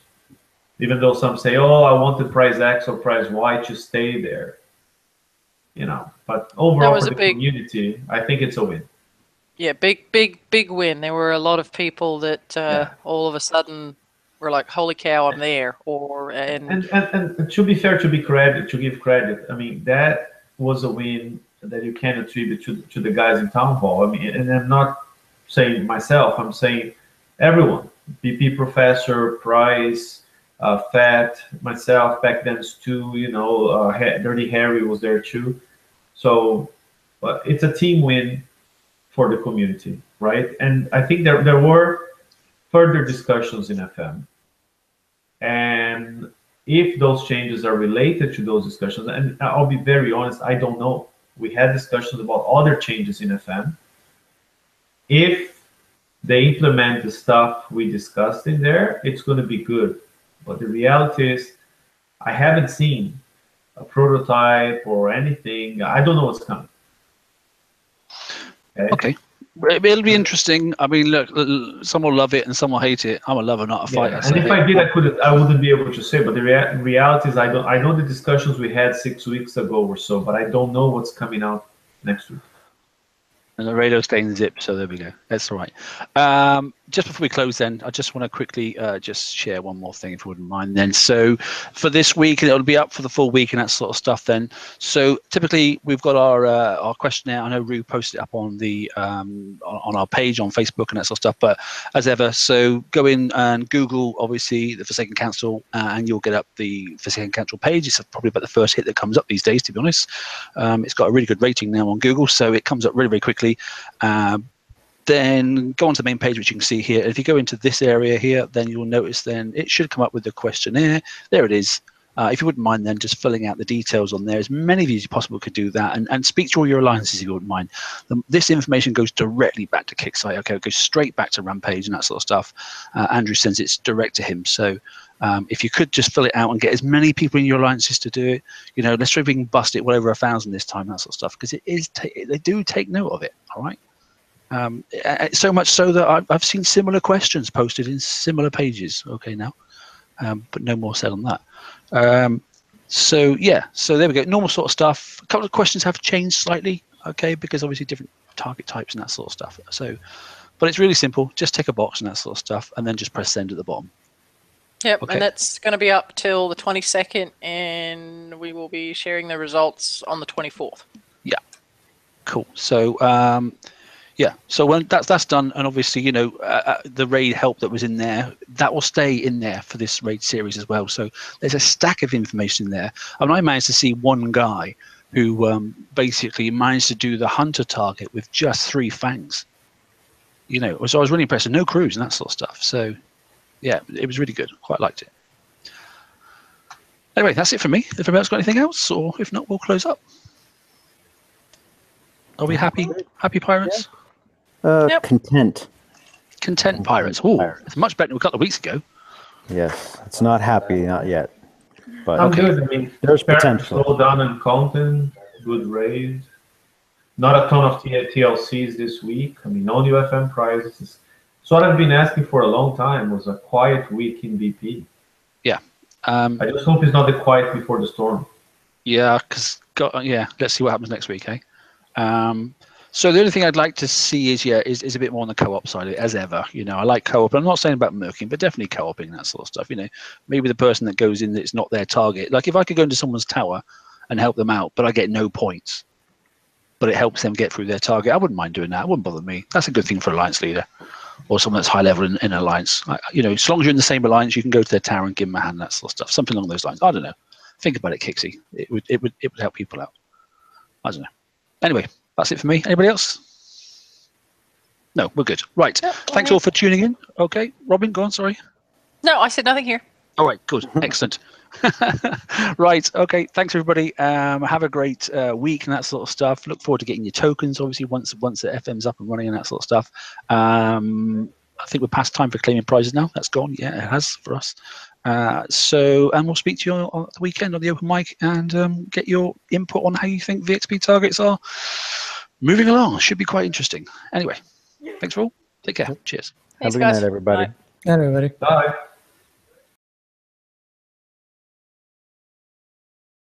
Speaker 5: Even though some say, oh, I wanted prize X or prize Y to stay there, but overall for the community, I think it's a win.
Speaker 2: Yeah, big win. There were a lot of people that all of a sudden were like, "Holy cow, I'm there!" And
Speaker 5: to be fair, to give credit, I mean that was a win that you can attribute to the guys in town hall. I mean, and I'm not saying myself. I'm saying everyone. BP Professor, Price, Fat, myself back then, Stu. Dirty Harry was there too. So, but it's a team win for the community, right? And I think there were further discussions in FM. And if those changes are related to those discussions, and I'll be very honest, I don't know. We had discussions about other changes in FM. If they implement the stuff we discussed in there, it's going to be good. But the reality is, I haven't seen a prototype or anything. I don't know what's coming.
Speaker 1: Okay. It'll be interesting. I mean, look, some will love it and some will hate it. I'm a lover, not a fighter.
Speaker 5: And if I did, I wouldn't be able to say. But the reality is, I know the discussions we had 6 weeks ago or so, but I don't know what's coming out next week.
Speaker 1: And the radio staying zip, so there we go. That's all right. Just before we close then, I just want to quickly just share one more thing, if you wouldn't mind then. So for this week, and it'll be up for the full week and that sort of stuff then. So typically we've got our questionnaire. I know Rue posted it up on the on our page on Facebook and that sort of stuff, but as ever, so go in and Google, obviously, the Forsaken Council, and you'll get up the Forsaken Council page. It's probably about the first hit that comes up these days, to be honest. It's got a really good rating now on Google, so it comes up really, very quickly. Then go on to the main page, which you can see here. If you go into this area here, then you'll notice then it should come up with the questionnaire. There it is. If you wouldn't mind then just filling out the details on there, as many of you as possible could do that, and speak to all your alliances if you wouldn't mind. This information goes directly back to Kicksite. Okay, it goes straight back to Rampage and that sort of stuff. Andrew sends it direct to him. So if you could just fill it out and get as many people in your alliances to do it, let's see if we can bust it well over 1,000 this time, that sort of stuff, because it is they do take note of it. All right. So much so that I've seen similar questions posted in similar pages. Okay, now, but no more said on that. So yeah, so there we go. Normal sort of stuff. A couple of questions have changed slightly. okay, because obviously different target types and that sort of stuff. So, but it's really simple. Just tick a box and that sort of stuff, and then just press send at the bottom.
Speaker 2: Yep,
Speaker 1: Okay.
Speaker 2: and that's going to be up till the 22nd, and we will be sharing the results on the 24th.
Speaker 1: Yeah, cool. So, yeah, so when that's done, and obviously, you know, the raid help that was in there, that will stay in there for this raid series as well. So there's a stack of information there. I mean, I managed to see one guy who basically managed to do the hunter target with just 3 fangs. You know, so I was really impressed with no crews and that sort of stuff. So, yeah, it was really good. Quite liked it. Anyway, that's it for me. If anybody else got anything else, or if not, we'll close up. Are we happy? Happy pirates?
Speaker 2: Yep.
Speaker 4: Content.
Speaker 1: Content pirates. Oh, it's much better than a couple of weeks ago.
Speaker 4: Yes, it's not happy, not yet. But
Speaker 5: I'm good. I mean,
Speaker 4: there's
Speaker 5: fair,
Speaker 4: potential.
Speaker 5: slow down and content, good raid. Not a ton of TLCs this week. I mean, no new FM prizes. So what I've been asking for a long time was a quiet week in BP.
Speaker 1: Yeah.
Speaker 5: I just hope it's not the quiet before the storm.
Speaker 1: Yeah, because let's see what happens next week, eh? So the only thing I'd like to see is a bit more on the co-op side of it, as ever. You know, I like co-op. I'm not saying about murking, but definitely co-oping, that sort of stuff. You know, maybe the person that goes in that's not their target. Like if I could go into someone's tower and help them out, but I get no points, but it helps them get through their target, I wouldn't mind doing that. It wouldn't bother me. That's a good thing for Alliance leader or someone that's high level in Alliance. You know, as long as you're in the same Alliance, you can go to their tower and give them a hand, that sort of stuff. Something along those lines. I don't know. Think about it, Kixie. It would help people out. I don't know. Anyway, that's it for me. Anybody else? No, we're good. Right.
Speaker 2: Yep,
Speaker 1: Thanks all for tuning in. Okay, Robin, go on. Sorry.
Speaker 2: No, I said nothing here.
Speaker 1: All right, good. Excellent. Right. Okay. Thanks, everybody. Have a great week and that sort of stuff. Look forward to getting your tokens, obviously, once the FM's up and running and that sort of stuff. I think we're past time for claiming prizes now. That's gone. Yeah, it has for us. And we'll speak to you on the weekend on the open mic and get your input on how you think VXP targets are moving along. Should be quite interesting. Anyway, thanks for all. Take care. Cheers.
Speaker 2: Thanks,
Speaker 4: Have a good
Speaker 2: guys.
Speaker 4: night, everybody.
Speaker 2: Bye.
Speaker 3: Everybody.
Speaker 5: Bye.